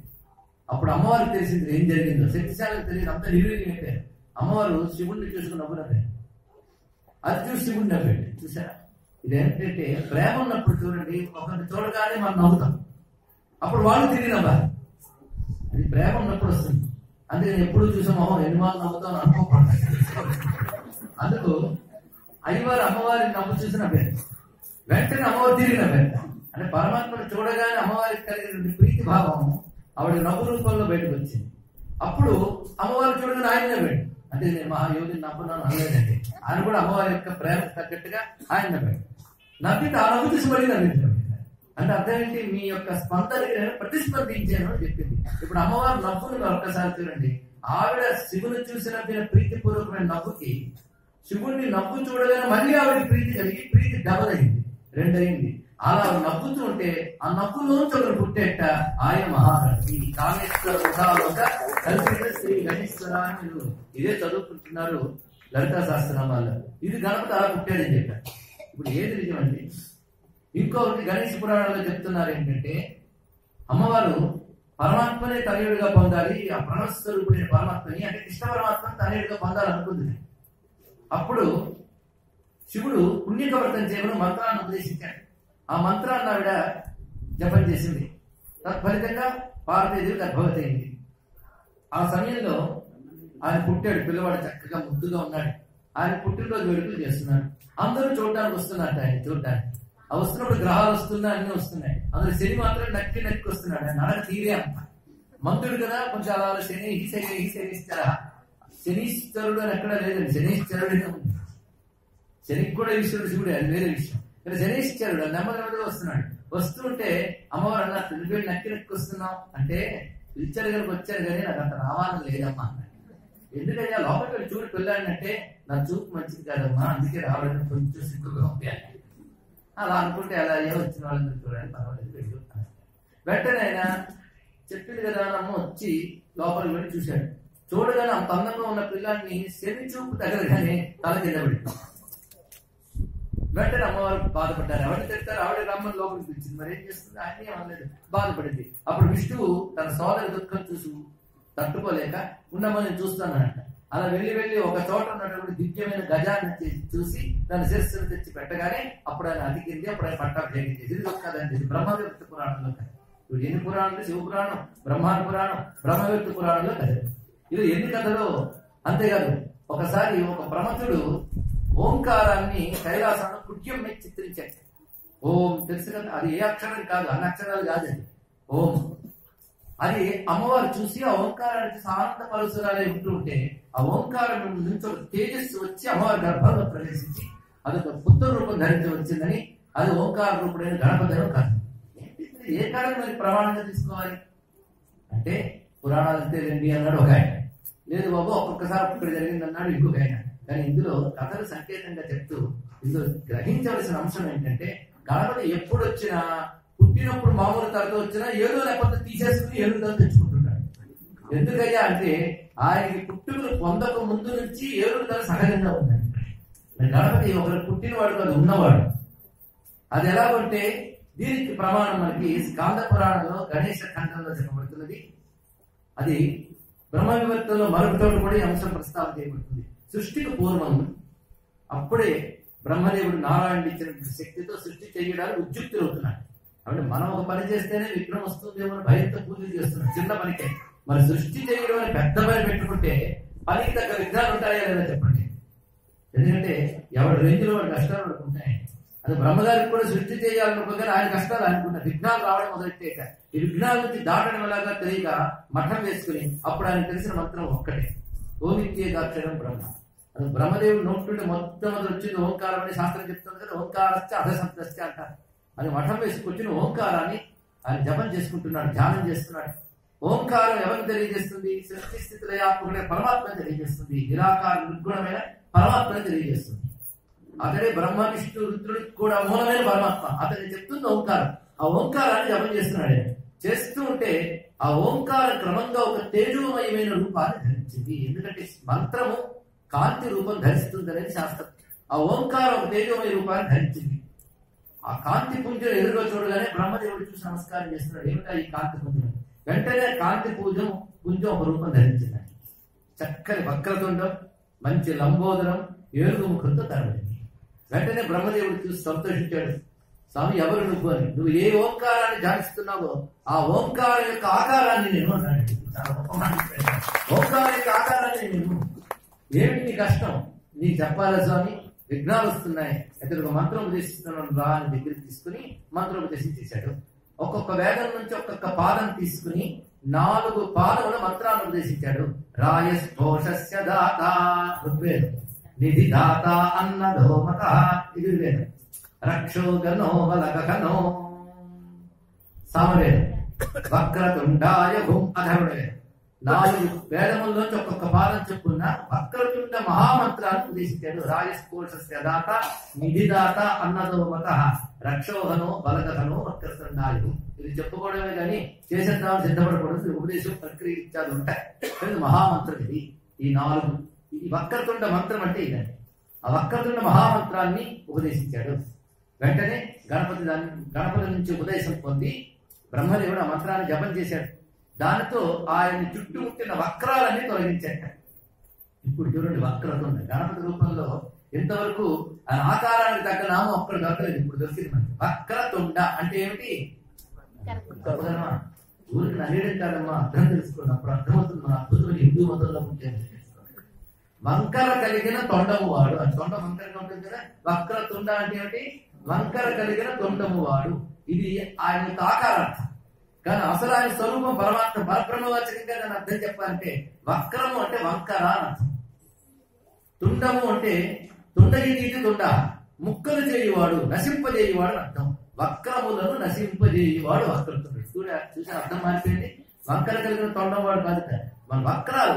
అప్పుడు అమ్మవారికి తెలిసింది ఏం జరిగిందో. శక్తిశాలకు తెలియదు, అంతా నిర్వీర్యం అయిపోయారు. అమ్మవారు శివుణ్ణి చూసుకుని నవ్వునది. అది చూసి శివుణ్ణి నవ్వాడు. చూసారా? ఇదేంటంటే ప్రేమ ఉన్నప్పుడు చూడండి, ఒకరిని చూడగానే మనం నవ్వుతాం, అప్పుడు వాళ్ళు తిరిగి నవ్వాలి. అది ప్రేమ ఉన్నప్పుడు వస్తుంది. అందుకని ఎప్పుడు చూసామో ఎన్ని వాళ్ళు నవ్వుతాం అనుకోకూడదు. అందుకు అయ్యవారు అమ్మవారిని నవ్వు చూసి నవ్వారు. వెంటనే అమ్మవారు తిరిగి నవ్వారు. అంటే పరమాత్మను చూడగానే అమ్మవారికి కలిగిన ప్రీతి భావం ఆవిడ నవ్వు రూపంలో బయటకు వచ్చింది. అప్పుడు అమ్మవారిని చూడగానే ఆయన నవ్వాడు. అంటే నేను మహాయోగిని నవ్వున్నాను అనలేదండి. ఆయన కూడా అమ్మవారి యొక్క ప్రేమ తగ్గట్టుగా ఆయన నవ్వాడు. నవ్వితే ఆ నవ్వు చూసి మళ్ళీ నవ్వించాడు. అంటే అర్థం ఏంటి? మీ యొక్క స్పందనకి నేను ప్రతిస్పందించాను అని చెప్పింది. ఇప్పుడు అమ్మవారు నవ్వుని ఒక్కసారి చూడండి. ఆవిడ శివుని చూసి నవ్విన ప్రీతిపూర్వకమైన నవ్వుకి శివుణ్ణి నవ్వు చూడగానే మళ్ళీ ఆవిడ ప్రీతి కలిగి ప్రీతి డబల్ అయింది, 2 అయింది. అలా నవ్వుతూ ఉంటే ఆ నవ్వులోంచి ఒకరు పుట్టేట ఆయన మహాగణపతి కామేశ్వర ఉదాహరణగా కల్పిత శ్రీ గణేశ్వరాన్ని ఇదే చదువుకుంటున్నారు లలితా శాస్త్రనామాల్లో. ఇది గణపతి అలా పుట్టాడని చెప్పారు. ఇప్పుడు ఏది నిజమండి? ఇంకొకటి గణేష్ పురాణంలో చెప్తున్నారు ఏంటంటే అమ్మవారు పరమాత్మనే తనయుడిగా పొందాలి, ఆ ప్రణవస్వరూపుడైన పరమాత్మని అంటే కృష్ణ పరమాత్మని తనయుడిగా పొందాలనుకుంది. అప్పుడు శివుడు పుణ్యకవర్తం చేయమని మంత్రాన్ని ఉపదేశించాడు. ఆ మంత్రాన్ని ఆవిడ జపం చేసింది. తత్ఫలితంగా పార్వతీదేవి గర్భవతి అయింది. ఆ సమయంలో ఆయన పుట్టాడు. పిల్లవాడు చక్కగా ముద్దుగా ఉన్నాడు. ఆయన పుట్టినరోజు వేడుకలు చేస్తున్నాడు. అందరూ చూడడానికి వస్తున్నారు. ఆయన చూడడానికి ఆ వస్తున్నప్పుడు గ్రహాలు వస్తున్నాయి, అన్ని వస్తున్నాయి. అందులో శని మాత్రం నక్కి వస్తున్నాడు. ఆయన నడక తీరే అంత మంతుడు కదా, కొంచెం అలా శనిశ్చరా శనీశ్వరుడు అని ఎక్కడా లేదండి. శనీశ్వరుడే ఉంది. శనికి కూడా ఈశ్వరుడు శివుడే, అది వేరే విషయం. ఇక్కడ శనీశ్వరుడు నెమ్మదిగా వస్తున్నాడు. వస్తుంటే అమ్మవారు అన్నారు, పిలిపి నక్కి వస్తున్నాం అంటే పిలిచారు కనుక వచ్చారు కానీ నాకు అంత రావాలని లేదమ్మా అన్నాడు. ఎందుకయ్యా లోపలికి వెళ్ళి చూడు పిల్లాడినంటే నా చూపు మంచిది కాదమ్మా, అందుకే రావడానికి కొంచెం సిగ్గుగా ఉంది. అలా అనుకుంటే అలా అయ్యా వచ్చిన వాళ్ళని చూడండి పర్వాలేదు వెళ్ళి. వెంటనే ఆయన చెప్పింది కదా అమ్మ వచ్చి లోపలికి వెళ్ళి చూశాడు. చూడగానే అంత అందంగా ఉన్న పిల్లాడిని శని చూపు తగలగానే తల కింద పడింది. వెంటనే అమ్మవారు బాధపడ్డారు. ఎవరిని తిడతారు? ఆవిడ రమ్మని లోపలికి పిలిచింది. మరి ఏం చేస్తుంది? ఆయన అనలేదు, బాధపడింది. అప్పుడు విష్ణువు తన సోదరి దుఃఖం చూసి తట్టుకోలేక ఉండమని చూస్తున్నానంట. అలా వెళ్ళి ఒక చోట ఉన్నటువంటి దివ్యమైన గజాన్ని చూసి తన శిరస్సును తెచ్చి పెట్టగానే అప్పుడు ఆయన అతికింది. అప్పుడు ఆయన పట్టాభిషేకం చేసి ఇది కదండి. ఇది బ్రహ్మవిత్త పురాణంలో కదా. ఇప్పుడు ఎన్ని పురాణాలు? శివపురాణం, బ్రహ్మాండ పురాణం, బ్రహ్మవిత్త పురాణంలో కదా. ఇది ఎన్ని కథలు. అంతేకాదు ఒకసారి ఒక ప్రమథుడు ఓంకారాన్ని కైలాసంలో కృత్యం మీద చిత్రించాడు. ఓం తెలుసు కదా, అది ఏ అక్షరం కాదు, అన్ని అక్షరాలు కాదండి. ఓం అది అమ్మవారు చూసి ఆ ఓంకారానికి ఆనంద పరశురాలే ఉంటూ ఉంటే ఆ ఓంకారం నుంచి ఒక తేజస్సు వచ్చి అమ్మవారి గర్భంలో ప్రవేశించి అదొక పుత్ర రూపం ధరించి వచ్చిందని అది ఓంకార రూపుడైన గణపతి కాదు. ఏ కాలం మరి ప్రమాణంగా తీసుకోవాలి అంటే పురాణాలు అంతే రండి అన్నాడు ఒక ఆయన, లేదు బాబు ఒక్కొక్కసారి ఒక్కటి జరిగింది అన్నాడు ఇంకొక ఆయన. కానీ ఇందులో కథలు సంకేతంగా చెప్తూ ఇందులో గ్రహించవలసిన అంశం ఏంటంటే గణపతి ఎప్పుడు వచ్చినా పుట్టినప్పుడు మామూలు తరగతి వచ్చినా ఏదో లేకపోతే తీసేసుకుని ఏడుతో తెచ్చుకుంటున్నాడు. ఎందుకయ్యా అంటే ఆయనకి పుట్టుకలు పొందక ముందు నుంచి ఏడుగుల ధర సహజంగా ఉందండి. గణపతి ఒకరు పుట్టినవాడు కాదు, ఉన్నవాడు. అది ఎలాగంటే దీనికి ప్రమాణం మనకి స్కాంద పురాణంలో గణేశ ఖండంలో చెప్పబడుతున్నది. అది బ్రహ్మ వివర్తంలో మరొక చోట కూడా ఈ అంశం ప్రస్తావన చేయబడుతుంది. సృష్టికి పూర్వం అప్పుడే బ్రహ్మదేవుడు నారాయణుడు ఇచ్చినటువంటి శక్తితో సృష్టి చేయడానికి ఉద్యుక్తులు అవుతున్నాడు. కాబట్టి మనం ఒక పని చేస్తేనే విఘ్నం వస్తుందేమో భయంతో పూజలు చేస్తున్నాం చిన్న పనికే. మరి సృష్టి చేయడం అని పెద్ద పని పెట్టుకుంటే పనికి తగ్గ విఘ్నాలు ఉంటాయా లేదా చెప్పండి. ఎందుకంటే ఎవరి రేంజ్లో వాడి కష్టాలు పడుకుంటాయి. అది బ్రహ్మగారికి కూడా సృష్టి చేయాలనుకోగానే ఆయన కష్టాలు అనుకుంటారు. విఘ్నాలు రావడం మొదలెట్టాక ఈ విఘ్నాల నుంచి దాటడం ఎలాగా తెలియక మఠం వేసుకుని అప్పుడు ఆయన తెలిసిన మంత్రం ఒక్కటే, ఓమిత్యేదాక్షరం బ్రహ్మ. అది బ్రహ్మదేవుడు నోట్లుండి మొట్టమొదటి వచ్చింది ఓంకారం అని శాస్త్రం చెప్తుంది కదా, ఓంకారశ్చ అధశబ్దశ్చ అంటారు. అది మఠం వేసుకొచ్చిన ఓంకారాన్ని ఆయన జపం చేసుకుంటున్నాడు, ధ్యానం చేస్తున్నాడు. ఓంకారం ఎవరిని తెలియజేస్తుంది? సృష్టి స్థితి లయాత్మకుడే పరమాత్మని తెలియజేస్తుంది. నిరాకార నిర్గుణమైన పరమాత్మని తెలియజేస్తుంది. అతడే బ్రహ్మ విష్ణు రుద్రుడికి కూడా మూలమైన పరమాత్మ. అతన్ని చెప్తుంది ఓంకారం. ఆ ఓంకారాన్ని జపం చేస్తున్నాడు. చేస్తూ ఉంటే ఆ ఓంకారం క్రమంగా ఒక తేజోమయమైన రూపాన్ని ధరించింది. ఎందుకంటే మంత్రము కాంతి రూపం ధరిస్తుంది అనేది శాస్త్రం. ఆ ఓంకారం ఒక తేజోమయ రూపాన్ని ధరించింది. ఆ కాంతి పుంజం ఎదురుగా చూడగానే బ్రహ్మదేవుడు చూసి నమస్కారం చేస్తున్నాడు. ఏమిటా ఈ కాంతి పుంజం? వెంటనే కాంతి పుంజం ఒక రూపం ధరించింది. చక్కని వక్రతుండం, మంచి లంబోదరం, ఏనుగు ముఖంతో తరబడింది. వెంటనే బ్రహ్మదేవుడు చూసి సంతోషించాడు. స్వామి ఎవరు నువ్వు అని. నువ్వు ఏ ఓంకారాన్ని ధ్యానిస్తున్నావో ఆ ఓంకారం యొక్క ఆకారాన్ని నేను అన్నాడు. ఓంకారం యొక్క ఆకారాన్ని నేను. ఏమిటి నీ కష్టం? నీకు చెప్పాలా స్వామి? విఘ్నాలు వస్తున్నాయి, ఇతరులకు మంత్రం ఉపదేశిస్తున్నాను రా అని దగ్గరికి తీసుకుని మంత్రోపదేశం చేశాడు. ఒక్కొక్క వేదం నుంచి ఒక్కొక్క పాదం తీసుకుని 4 పాదముల మంత్రాన్ని ఉపదేశించాడు. రాయస్పోషస్య దాత ఋగ్వేదం, నిధి దాత అన్నదోమత ఇది వేదం, రక్షో గణో బలగనో సామవేదం, వక్రతుండాయ భూమ్ అధర్వణ వేదం. 4 వేదముల్లోంచి ఒక్కొక్క పాదం చెప్పుకున్న వక్రతుండ మహామంత్రాన్ని ఉపదేశించాడు. రాయస్పోషస్య దాత, నిధిదాత అన్నదోమత, రక్షోహనో బలగనో వక్రతుండాయు. ఇది చెప్పుకోవడమే కానీ చేసేద్దామని సిద్ధపడకూడదు. ఉపదేశం ప్రక్రియ ఇత్యాది ఉంటాయి. కానీ మహామంత్రం ఇది. ఈ 4 ఈ వక్రతుండ మంత్రం అంటే ఇదండి. ఆ వక్రతుండ మహామంత్రాన్ని ఉపదేశించాడు. వెంటనే గణపతి నుంచి ఉపదేశం పొంది బ్రహ్మదేవుడు ఆ మంత్రాన్ని జపం చేశాడు. దానితో ఆయన్ని చుట్టుముట్టిన వక్రాలన్నీ తొలగించాట. ఇప్పుడు చూడండి, వక్రతుండ గణపతి రూపంలో ఇంతవరకు ఆయన ఆకారానికి తగ్గ నామం ఒక్కడు దొరకలేదు. ఇప్పుడు దొరికింది మనకి. వక్రతుండ అంటే ఏమిటి? ఊరికి నన్నేయడం కాదమ్మా, అర్థం తెలుసుకోండి. అప్పుడు అర్థమవుతుంది మన అద్భుతమైన హిందూ మతంలో ఉంటే. వంకర కలిగిన తొండము వాడు. అది తొండ వంకరగా ఉంటుంది కదా. వక్రతుండ అంటే ఏమిటి? వంకర కలిగిన తొండము వాడు. ఇది ఆయన యొక్క ఆకారార్థం. కానీ అసలు ఆయన స్వరూపం పరమాత్మ పరబ్రహ్మవాచకంగా దాని అర్థం చెప్పాలంటే వక్రము అంటే వంకర అని అర్థం. తుండము అంటే తుండగిది తుండ, ముక్కలు చేయువాడు, నశింపజేయువాడు అని అర్థం. వక్రములను నశింపజేయువాడు వక్రతుండు. చూసిన అర్థం మారిపోయింది. వంకర కలిగిన తొండవాడు కాదు. మన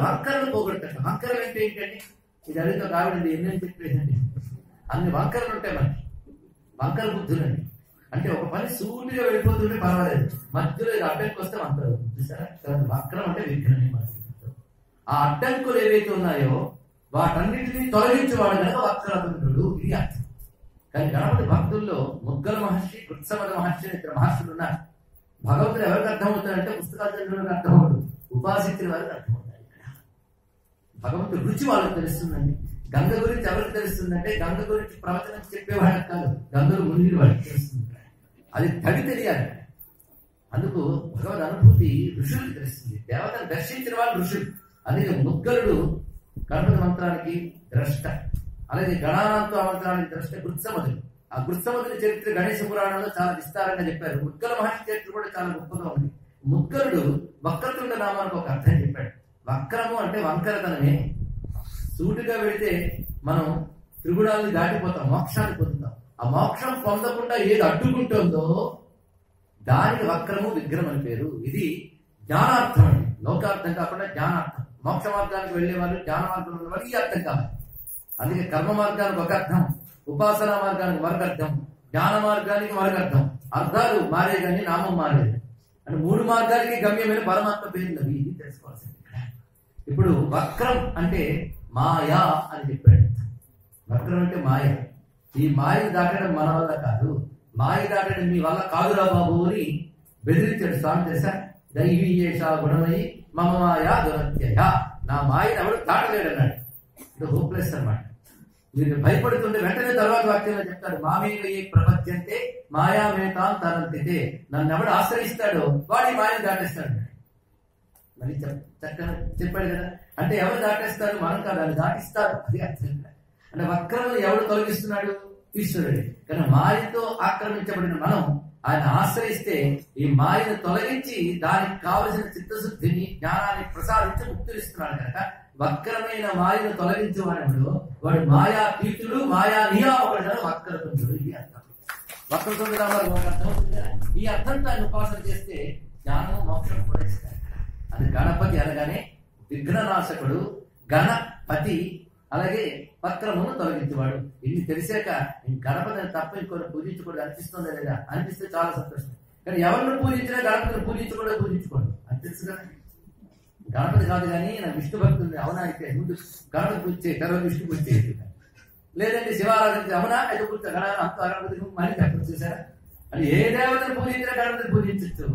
వంకరలు పోగొడతాడు. వంకరలు అంటే ఏంటండి? ఇది అడిగితే కావిడండి, ఎన్నెన్ని చెప్పేదండి. అన్ని వంకరలు ఉంటాయి మనకి. వంకర బుద్ధులండి. అంటే ఒక పని సూటిగా వెళ్ళిపోతుంటే పర్వాలేదు, మధ్యలో ఇది అడ్డంకి వస్తే వంకర చూసారా. వక్రం అంటే విఘ్నమే. ఆ అడ్డంకులు ఏవైతే ఉన్నాయో వాటన్నిటిని తొలగించేవాడు కనుక వక్రతుండు. ఇది అర్థం. కానీ గణపతి భక్తుల్లో ముగ్గల మహర్షి, కృత్సమద మహర్షి అని 2 మహర్షులు ఉన్నారు. భగవంతుడు ఎవరికి అర్థమవుతాడంటే పుస్తకాలు చదివిన అర్థమవుతుంది, ఉపాసించిన వారికి అర్థమవుతాడు. ఇక్కడ భగవంతుడు రుచి వాళ్ళకి తెలుస్తుందండి. గంగ గురించి ఎవరికి తెలుస్తుందంటే గంగ గురించి ప్రవచనం చెప్పేవాడికి కాదు, గంగలు మునిగిన వాడికి తెలుస్తుంది. అది తడి తెలియాలి. అందుకు భగవద్ అనుభూతి ఋషులకు తెలుస్తుంది. దేవతను దర్శించిన వాళ్ళు ఋషులు. అలాగే ముగ్గలుడు గణపతి మంత్రానికి ద్రష్ట. అలాగే గణానాంతో మంత్రానికి ద్రష్ట కృత్సమదుడు. ఆ కృత్సమదుని చరిత్ర గణేశ పురాణంలో చాలా విస్తారంగా చెప్పారు. ముగ్గల మహర్షి చరిత్ర కూడా చాలా గొప్పగా ఉంది. ముగ్గలుడు వక్రతుండ నామానికి ఒక అర్థం చెప్పాడు. వక్రము అంటే వంకరతనమే. సూటిగా వెళితే మనం త్రిగుణాలని దాటిపోతాం, మోక్షాన్ని పొందుతాం. ఆ మోక్షం పొందకుండా ఏది అడ్డుకుంటుందో దానికి వక్రము విగ్రహం అని పేరు. ఇది జ్ఞానార్థం అండి, లోకార్థం కాకుండా జ్ఞానార్థం. మోక్ష మార్గానికి వెళ్లే వాళ్ళు, జ్ఞాన మార్గం ఉన్న వాళ్ళు ఈ అర్థం కావాలి. అందుకే కర్మ మార్గానికి ఒక అర్థం, ఉపాసనా మార్గానికి మరొక అర్థం, జ్ఞాన మార్గానికి మరొక అర్థం. అర్థాలు మారే కానీ నామం మారేది. అంటే 3 మార్గాలకి గమ్యమైన పరమాత్మ పేర్లు అవి. ఇది తెలుసుకోవాల్సింది. ఇప్పుడు వక్రం అంటే మాయా అని చెప్పాడు. వక్రం అంటే మాయ. ఈ మాయని దాటడం మన వల్ల కాదు, మాయ దాటడం మీ వల్ల కాదురా బాబు అని బెదిరించాడు స్వామి. తెలుసా? దైవీయేష గుణమయి మమ మాయా దురత్యయ. నా మాయని ఎవరు దాటలేడు అన్నాడు. ఇది హోప్లెస్ అన్నమాట. మీరు భయపడుతుంటే వెంటనే తర్వాత వాక్యంలో చెప్తాడు, మామేవ ఏ ప్రపంచంటే మాయామేతాం తరంతితే. నన్ను ఎవడు ఆశ్రయిస్తాడో వాడి మాయను దాటేస్తాడు. మరి చక్కగా చెప్పాడు కదా. అంటే ఎవరు దాటేస్తారు? మనం కాదు, అది దాటిస్తారు. అది అర్థం. అంటే వక్రము ఎవడు తొలగిస్తున్నాడు? ఈశ్వరుడు. కానీ మాయతో ఆక్రమించబడిన మనం ఆయన ఆశ్రయిస్తే ఈ మాయను తొలగించి దానికి కావలసిన చిత్తశుద్ధిని, జ్ఞానాన్ని ప్రసాదించి ముక్తులిస్తున్నాడు కనుక వక్రమైన మాయను తొలగించేవాడు వాడు మాయా తీర్థుడు, మాయా నియామకుడు, వక్రతుండు. ఇది అర్థం. వక్రతుండు రావాలి ఒక అర్థం అవుతుంది కదా. ఈ అర్థంతో ఆయన ఉపాసన చేస్తే జ్ఞానం మోక్షం కూడా ఇస్తారు. అది గణపతి అనగానే విఘ్ననాశకుడు, గణపతి, అలాగే వక్రమును తొలగించేవాడు. ఇన్ని తెలిసాక గణపతిని తప్ప ఇంకొని పూజించకూడదు అనిపిస్తుందా లేదా? అనిపిస్తే చాలా సంతోషం. కానీ ఎవరిని పూజించినా గణపతిని పూజించకూడదు అని తెలుసు కదా. గణపతి కాదు కానీ నాకు విష్ణు భక్తి ఉంది, అవునా? అయితే ముందు గణపతి పూజ చేయి, తర్వాత విష్ణు పూజ చేయి. లేదంటే శివారాధన, అవునా? అయితే పూజ గణపతి మళ్ళీ చెప్పచ్చు. చూసారా? అంటే ఏ దేవతను పూజించినా గణపతిని పూజించవచ్చు,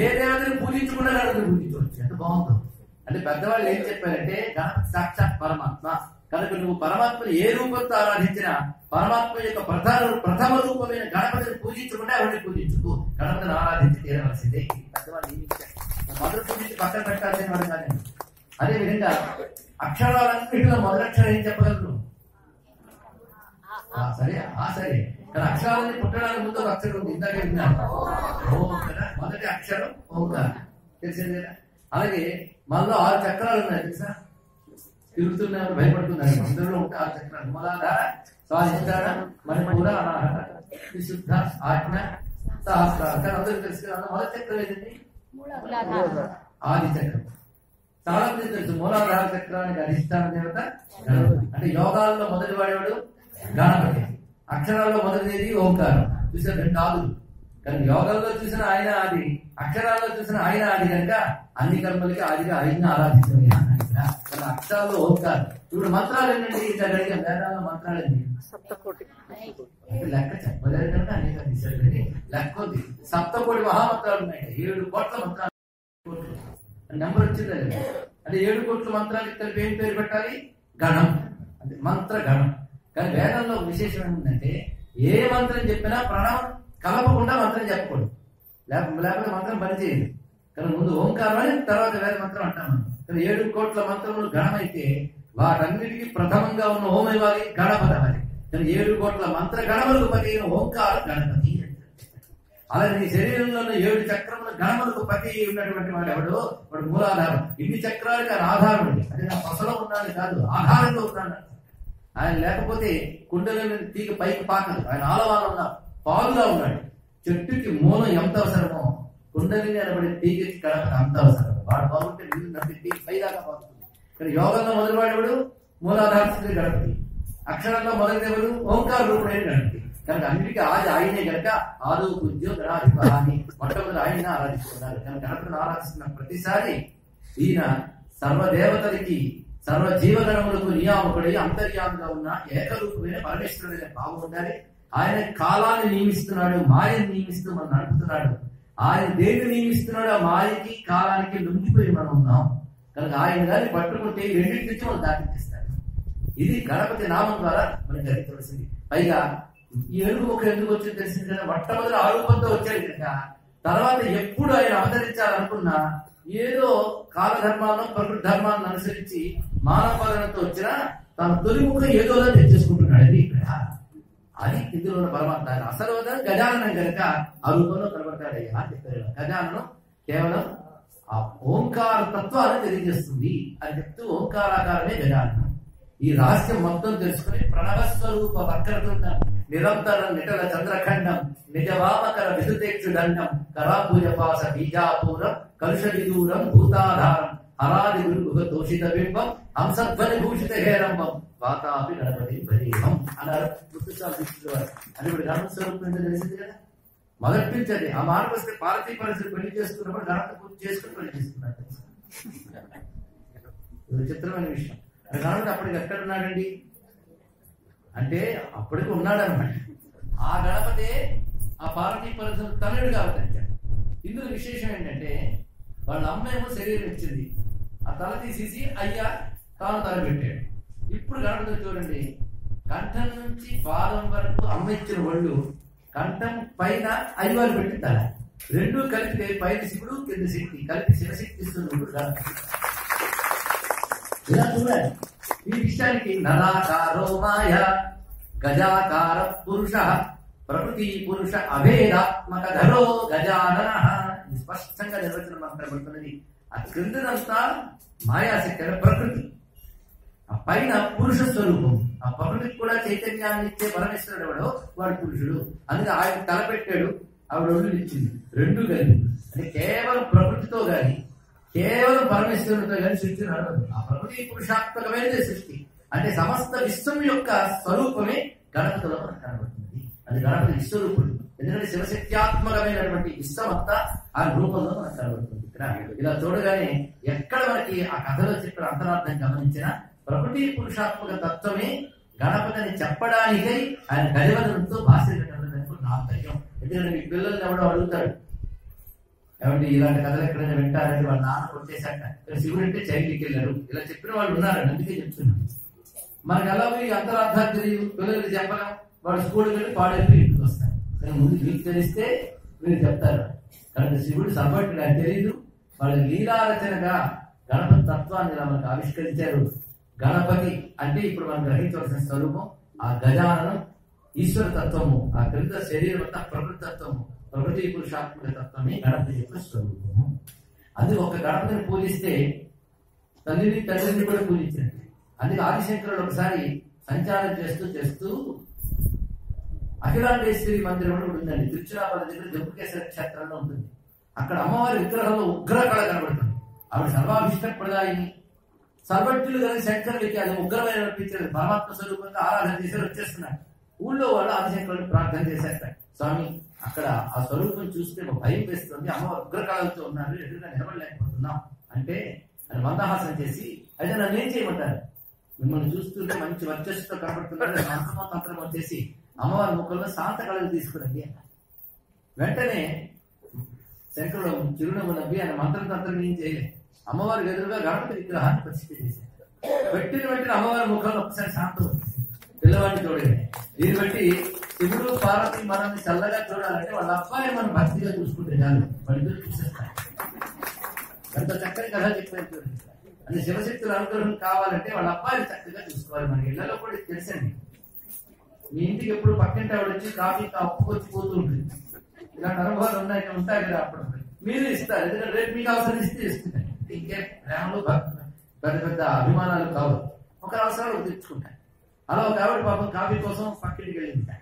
ఏ దేవతని పూజించకుండా గణపతిని పూజించవచ్చు. ఎంత బాగుంటుంది. అంటే పెద్దవాళ్ళు ఏం చెప్పారంటే గణపతి సాక్షాత్ పరమాత్మ కనుక నువ్వు పరమాత్మను ఏ రూపంతో ఆరాధించినా పరమాత్మ యొక్క ప్రథమ రూపమైన గణపతిని పూజించకుండా ఎవరిని పూజించుకు, గణపతిని ఆరాధించి తీరవలసిందే. పెద్దవాళ్ళు మొదలు పూజించి పక్కన పెట్టాల్సిన వాడు కానీ. అదే విధంగా అక్షరాలన్నింటిలో మొదలక్షరం ఏం చెప్పగలరు? సరే సరే. కానీ అక్షరాలన్నీ పుట్టడానికి ముందు ఒక అక్షరం ఉంది. ఇందాకే విన్నాను, ఓం కదా. మొదటి అక్షరం ఓంకారం, తెలిసింది కదా. అలాగే మనలో 6 చక్రాలు ఉన్నాయి తెలుసా? తిరుగుతున్నారు, భయపడుతున్నారు. అందరిలో ఉంటే 6 చక్రాలు. మూలాధార, స్వాధిష్టాన, మణిపూర, అనాహత, విశుద్ధ, ఆజ్ఞ, సహస్రార. కానీ అందరూ తెలుసు కదా. మొదటి చక్రం ఏదండి? ఆది చక్రం. చాలా మంది తెలుసు. మూలాధార చక్రానికి అధిష్టాన దేవత గణపతి. అంటే యోగాల్లో మొదటి వాడేవాడు గణపతి, అక్షరాల్లో మొదటిది ఓంకారం. చూసిన 2 ఆదులు. కానీ యోగాల్లో చూసిన ఆయన ఆది, అక్షరాల్లో చూసిన ఆయన ఆది కనుక అన్ని కర్మలకి ఆదిగా ఆయన ఆరాధించాలి. కానీ అక్షరాల్లో ఓంకారం. ఇప్పుడు మంత్రాలు ఏంటండి? ఇంకా అడిగే వేదాల్లో మంత్రాలు ఏంటి? సప్తకోటి. లెక్క చెప్పలేదు కనుక అనేక తీశారు. కానీ లెక్క ఉంది. 7 కోటి మహామంత్రాలు ఉన్నాయి. 7 కోట్ల మంత్రాలు. నెంబర్ వచ్చింది. అంటే 7 కోట్ల మంత్రాలకి కలిపి ఏం పేరు పెట్టాలి? గణం. అంటే మంత్ర గణం. కానీ వేదంలో విశేషం ఏమిటంటే ఏ మంత్రం చెప్పినా ప్రణవం కలపకుండా మంత్రం చెప్పకూడదు, లేకపోతే మంత్రం పనిచేయదు. కానీ ముందు ఓంకారం అని తర్వాత వేద మంత్రం అంటాం మనం. కానీ 7 కోట్ల మంత్రములు గణమైతే వాటన్నిటికీ ప్రథమంగా ఉన్న ఓం ఇవ్వాలి, గణపతి అవ్వాలి. కానీ 7 కోట్ల మంత్ర గణములకు పతి ఓంకారం గణపతి. అలాగే నీ శరీరంలో ఉన్న 7 చక్రముల గణములకు పతి ఉన్నటువంటి వాడు ఎవడు? వాడు మూలాధారం. ఇన్ని చక్రాలకి ఆయన ఆధారం ఉంది. అంటే నా పసలో ఉన్నాను కాదు, ఆధారంలో ఉన్నాను. ఆయన లేకపోతే కుండలని తీగ పైకి పాకదు. ఆయన ఆలవాలో ఉన్న పాలుగా ఉన్నాడు. చెట్టుకి మూలం ఎంత అవసరమో కుండలిని అనబడి తీగకి గణపతి అంత అవసరం. వాడు బాగుంటే నీళ్ళు నడిపి తీగ పైదాకా పాకుతుంది. కానీ యోగంలో మొదటివాడేవాడు మూలాధార గణపతి, అక్షరంలో మొదటిదేవుడు ఓంకార రూపుడైన గణపతి. కనుక అన్నిటికీ ఆది ఆయనే కనుక ఆదు పూజ్యం గణాధిపతి మొట్టమొదటి ఆయన ఆరాధిస్తున్నారు. కనుక గణపతిని ఆరాధిస్తున్న ప్రతిసారి ఈయన సర్వదేవతలకి సర్వ జీవగణములకు నియామకుడై అంతర్యాముగా ఉన్న ఏకరూపమైన పరమేశ్వరుడైన భావం ఉండాలి. ఆయన కాలాన్ని నియమిస్తున్నాడు, మాయను నియమిస్తూ మనం నడుపుతున్నాడు. ఆయన దేన్ని నియమిస్తున్నాడు? ఆ మాయకి కాలానికి లొంగిపోయి మనం ఉన్నాం. కనుక ఆయన గారిని పట్టుకుంటే ఈ రెండింటి నుంచి మనం దాటిస్తాడు. ఇది గణపతి నామం ద్వారా మనకి గ్రహించవలసింది. పైగా ఈ ఏడుగు ముఖం ఎందుకు వచ్చింది తెలిసింది కదా. మొట్టమొదటి ఆ రూపంతో వచ్చాడు కనుక తర్వాత ఎప్పుడు ఆయన అవతరించాలనుకున్నా ఏదో కాలధర్మాలను ప్రకృతి ధర్మాలను అనుసరించి మానవపాలనతో వచ్చినా తన తొలి ముఖం ఏదోలా తెచ్చేసుకుంటున్నాడు. అది ఇక్కడ అది ఇందులో ఉన్న పరమాత్మ. ఆయన అసలు గజాననం కనుక ఆ రూపంలో కనబడతాడయ్యా అని చెప్పారు. గజాననం కేవలం ఆ ఓంకార తత్వాన్ని తెలియజేస్తుంది అని చెప్తూ ఓంకారాకారమే గజాననం. ఈ రహస్యం మొత్తం తెలుసుకుని ప్రణవస్వరూప వక్రత నిరంతరం నిటల చంద్రఖండం నిజవామకర విదుతేక్షు దండం కరాపూజపాస బీజాపూరం కలుష విదూరం భూతాధారం హరాది గురు దోషిత బింబం హంసధ్వని భూషిత హేరంబం వాతాపి గణపతి బలీహం అన్నారు ముత్తుస్వామి దీక్షితుల వారు. అది ఇప్పుడు గణపతి స్వరూపం ఏంటో తెలిసింది కదా. మొదటి నుంచి అది ఆ మార్పు వస్తే పార్వతీ పరిస్థితి పెళ్లి చేసుకున్నప్పుడు గణపతి పూజ చేసుకుని పెళ్లి చేసుకున్నారు. విచిత్రమైన విషయం. గణపతి అప్పటికి ఎక్కడున్నాడండి అంటే అప్పటికి ఉన్నాడనమాట. ఆ గణపతే ఆ పార్వతీ పరిస్థితి తనయుడుగా అవతరించాడు. ఇందులో విశేషం ఏంటంటే వాళ్ళ అమ్మేమో శరీరం ఇచ్చింది, ఆ తల తీసేసి అయ్యా తాను తల పెట్టాడు. ఇప్పుడు గణపతి చూడండి, కంఠం నుంచి పాదం వరకు అమ్మ ఇచ్చిన ఒళ్ళు, కంఠం పైన అయ్యవారు పెట్టి తల, రెండు కలిపితే పైన శివుడు కింద శక్తి కలిపి శివశక్తి ఇస్తుంది గణపతి. ఇలా చూడాలి. ఈ విషయానికి నరాకారో మాయ గజాకార పురుష ప్రకృతి పురుష అభేదాత్మక ధరో గజానన స్పష్టంగా నిర్వచనం మాట్లాడబడుతున్నది. ఆ క్రిందనంతా మాయాశక్తి అంటే ప్రకృతి, ఆ పైన పురుష స్వరూపం. ఆ ప్రకృతికి కూడా చైతన్యాన్ని ఇచ్చే పరమేశ్వరుడు ఎవడో వాడు పురుషుడు. అందుకే ఆయన తలపెట్టాడు, ఆవిడ ఒళ్ళు ఇచ్చింది. రెండు కలిపి అంటే కేవలం ప్రకృతితో గాని కేవలం పరమేశ్వరుడితో గాని సృష్టి నడవదు. ఆ ప్రకృతి పురుషాత్మకమైనదే సృష్టి. అంటే సమస్త విశ్వం యొక్క స్వరూపమే గణపతిలో మనకు కనబడుతుంది. అది గణపతి విశ్వరూపుడు. ఎందుకంటే శివశక్త్యాత్మకమైనటువంటి విశ్వం అంతా ఆ రూపంలో మనకు కనబడుతుంది. ఇక్కడ ఇలా చూడగానే ఎక్కడ మనకి ఆ కథలో చెప్పిన అంతరార్థం గమనించినా ప్రకృతి పురుషాత్మక తత్వమే గణపతిని చెప్పడానికై ఆయన గజవదనంతో భాషించడానికి నాంతర్యం. ఎందుకంటే మీ పిల్లల్ని ఎవడో అడుగుతాడు, ఏమంటే ఇలాంటి కథలు ఎక్కడైనా వింటారంటే వాళ్ళ నాన్న కొట్టేశాక శివుడు అంటే చైల్డ్కి వెళ్ళారు, ఇలా చెప్పిన వాళ్ళు ఉన్నారని అందుకే చెప్తున్నాను. మనకి ఎలా పోయి అంతరార్థాలు తెలియదు, పిల్లలకి చెప్పలేం. వాడు స్కూల్కి వెళ్ళి పాడైపోయి ఇంటికి వస్తారు. కానీ ముందు మీకు తెలిస్తే మీరు చెప్తారు. కానీ శివుడు సర్వజ్ఞుడు అని తెలియదు. వాళ్ళు లీలారచనగా గణపతి తత్వాన్ని ఇలా మనకు ఆవిష్కరించారు. గణపతి అంటే ఇప్పుడు మనం గ్రహించవలసిన స్వరూపం ఆ గజాననం ఈశ్వర తత్వము, ఆ క్రింద శరీరం అంతా ప్రకృతి తత్వము, ప్రకృతి పురుషాత్మక తత్వమే గణపతి యొక్క స్వరూపము. అందుకే ఒక గణపతిని పూజిస్తే తల్లిని తండ్రిని కూడా పూజించారు. అందుకే ఆదిశంకరుడు ఒకసారి సంచారం చేస్తూ అఖిలాండేశ్వరి మందిరం కూడా ఉందండి. తిరుచిరాపల్లి దగ్గర జంబుకేశ్వర క్షేత్రంలో ఉంటుంది. అక్కడ అమ్మవారి విగ్రహంలో ఉగ్రకళ కనబడుతుంది. ఆవిడ సర్వాభిష్టప్రదాయిని, సర్వజ్ఞులు కలిసి శంకరుడికి అది ఉగ్రమైన పరమాత్మ స్వరూపంగా ఆరాధన చేశారు. వచ్చేస్తున్నారు. ఊళ్ళో వాళ్ళు ఆదిశంకరుడిని ప్రార్థన చేశారు. స్వామి అక్కడ ఆ స్వరూపం చూస్తే భయం వేస్తుంది, అమ్మవారు ఉగ్రకళలతో ఉన్నారు, ఎదురుగా నిలబడలేకపోతున్నాం అంటే అని మందహాసం చేసి అయితే నన్ను ఏం చేయమంటారు, మిమ్మల్ని చూస్తుంటే మంచి వర్చస్సుతో కనబడుతున్నారు, మంత్రం వచ్చేసి అమ్మవారి ముఖంలో శాంత కళలు తీసుకురండి అన్న. వెంటనే శంకరుడు చిరునవ్వు నవ్వి ఆయన మంత్రం ఏం చేయలేదు. అమ్మవారి ఎదురుగా గణపతి విగ్రహాన్ని ప్రతిష్ఠ చేశారు. పెట్టిన వెంటనే అమ్మవారి ముఖంలో ఒకసారి శాంతం పిల్లవాడిని చూడగానే. దీన్ని బట్టి శివుడు పార్వతి మనల్ని చల్లగా చూడాలంటే వాళ్ళ అబ్బాయి మనం భక్తిగా చూసుకుంటే చాలు, వాళ్ళిద్దరు చూసేస్తారు. అంత చక్కని కథ చెప్పారు. అంటే శివశక్తుల అనుగ్రహం కావాలంటే వాళ్ళ అబ్బాయిని చక్కగా చూసుకోవాలి. మన ఇళ్లలో కూడా తెలుసండి. మీ ఇంటికి ఎప్పుడు పక్కింటి ఆవిడ వచ్చి కాఫీ కప్పుకొచ్చి పోతూ ఉంటుంది. ఇలాంటి అనుభవాలు ఉంటాయి కదా. అప్పుడు మీరు ఇస్తారు, ఎందుకంటే రేపు మీకు అవసరం ఇస్తే ఇస్తుంది. ఇంకే ప్రేమలు పెద్ద పెద్ద అభిమానాలు కావు, ఒక అవసరాలు తెచ్చుకుంటాయి. అలా ఒక ఆవిడ పాపం కాఫీ కోసం పక్కింటికి వెళ్ళింది.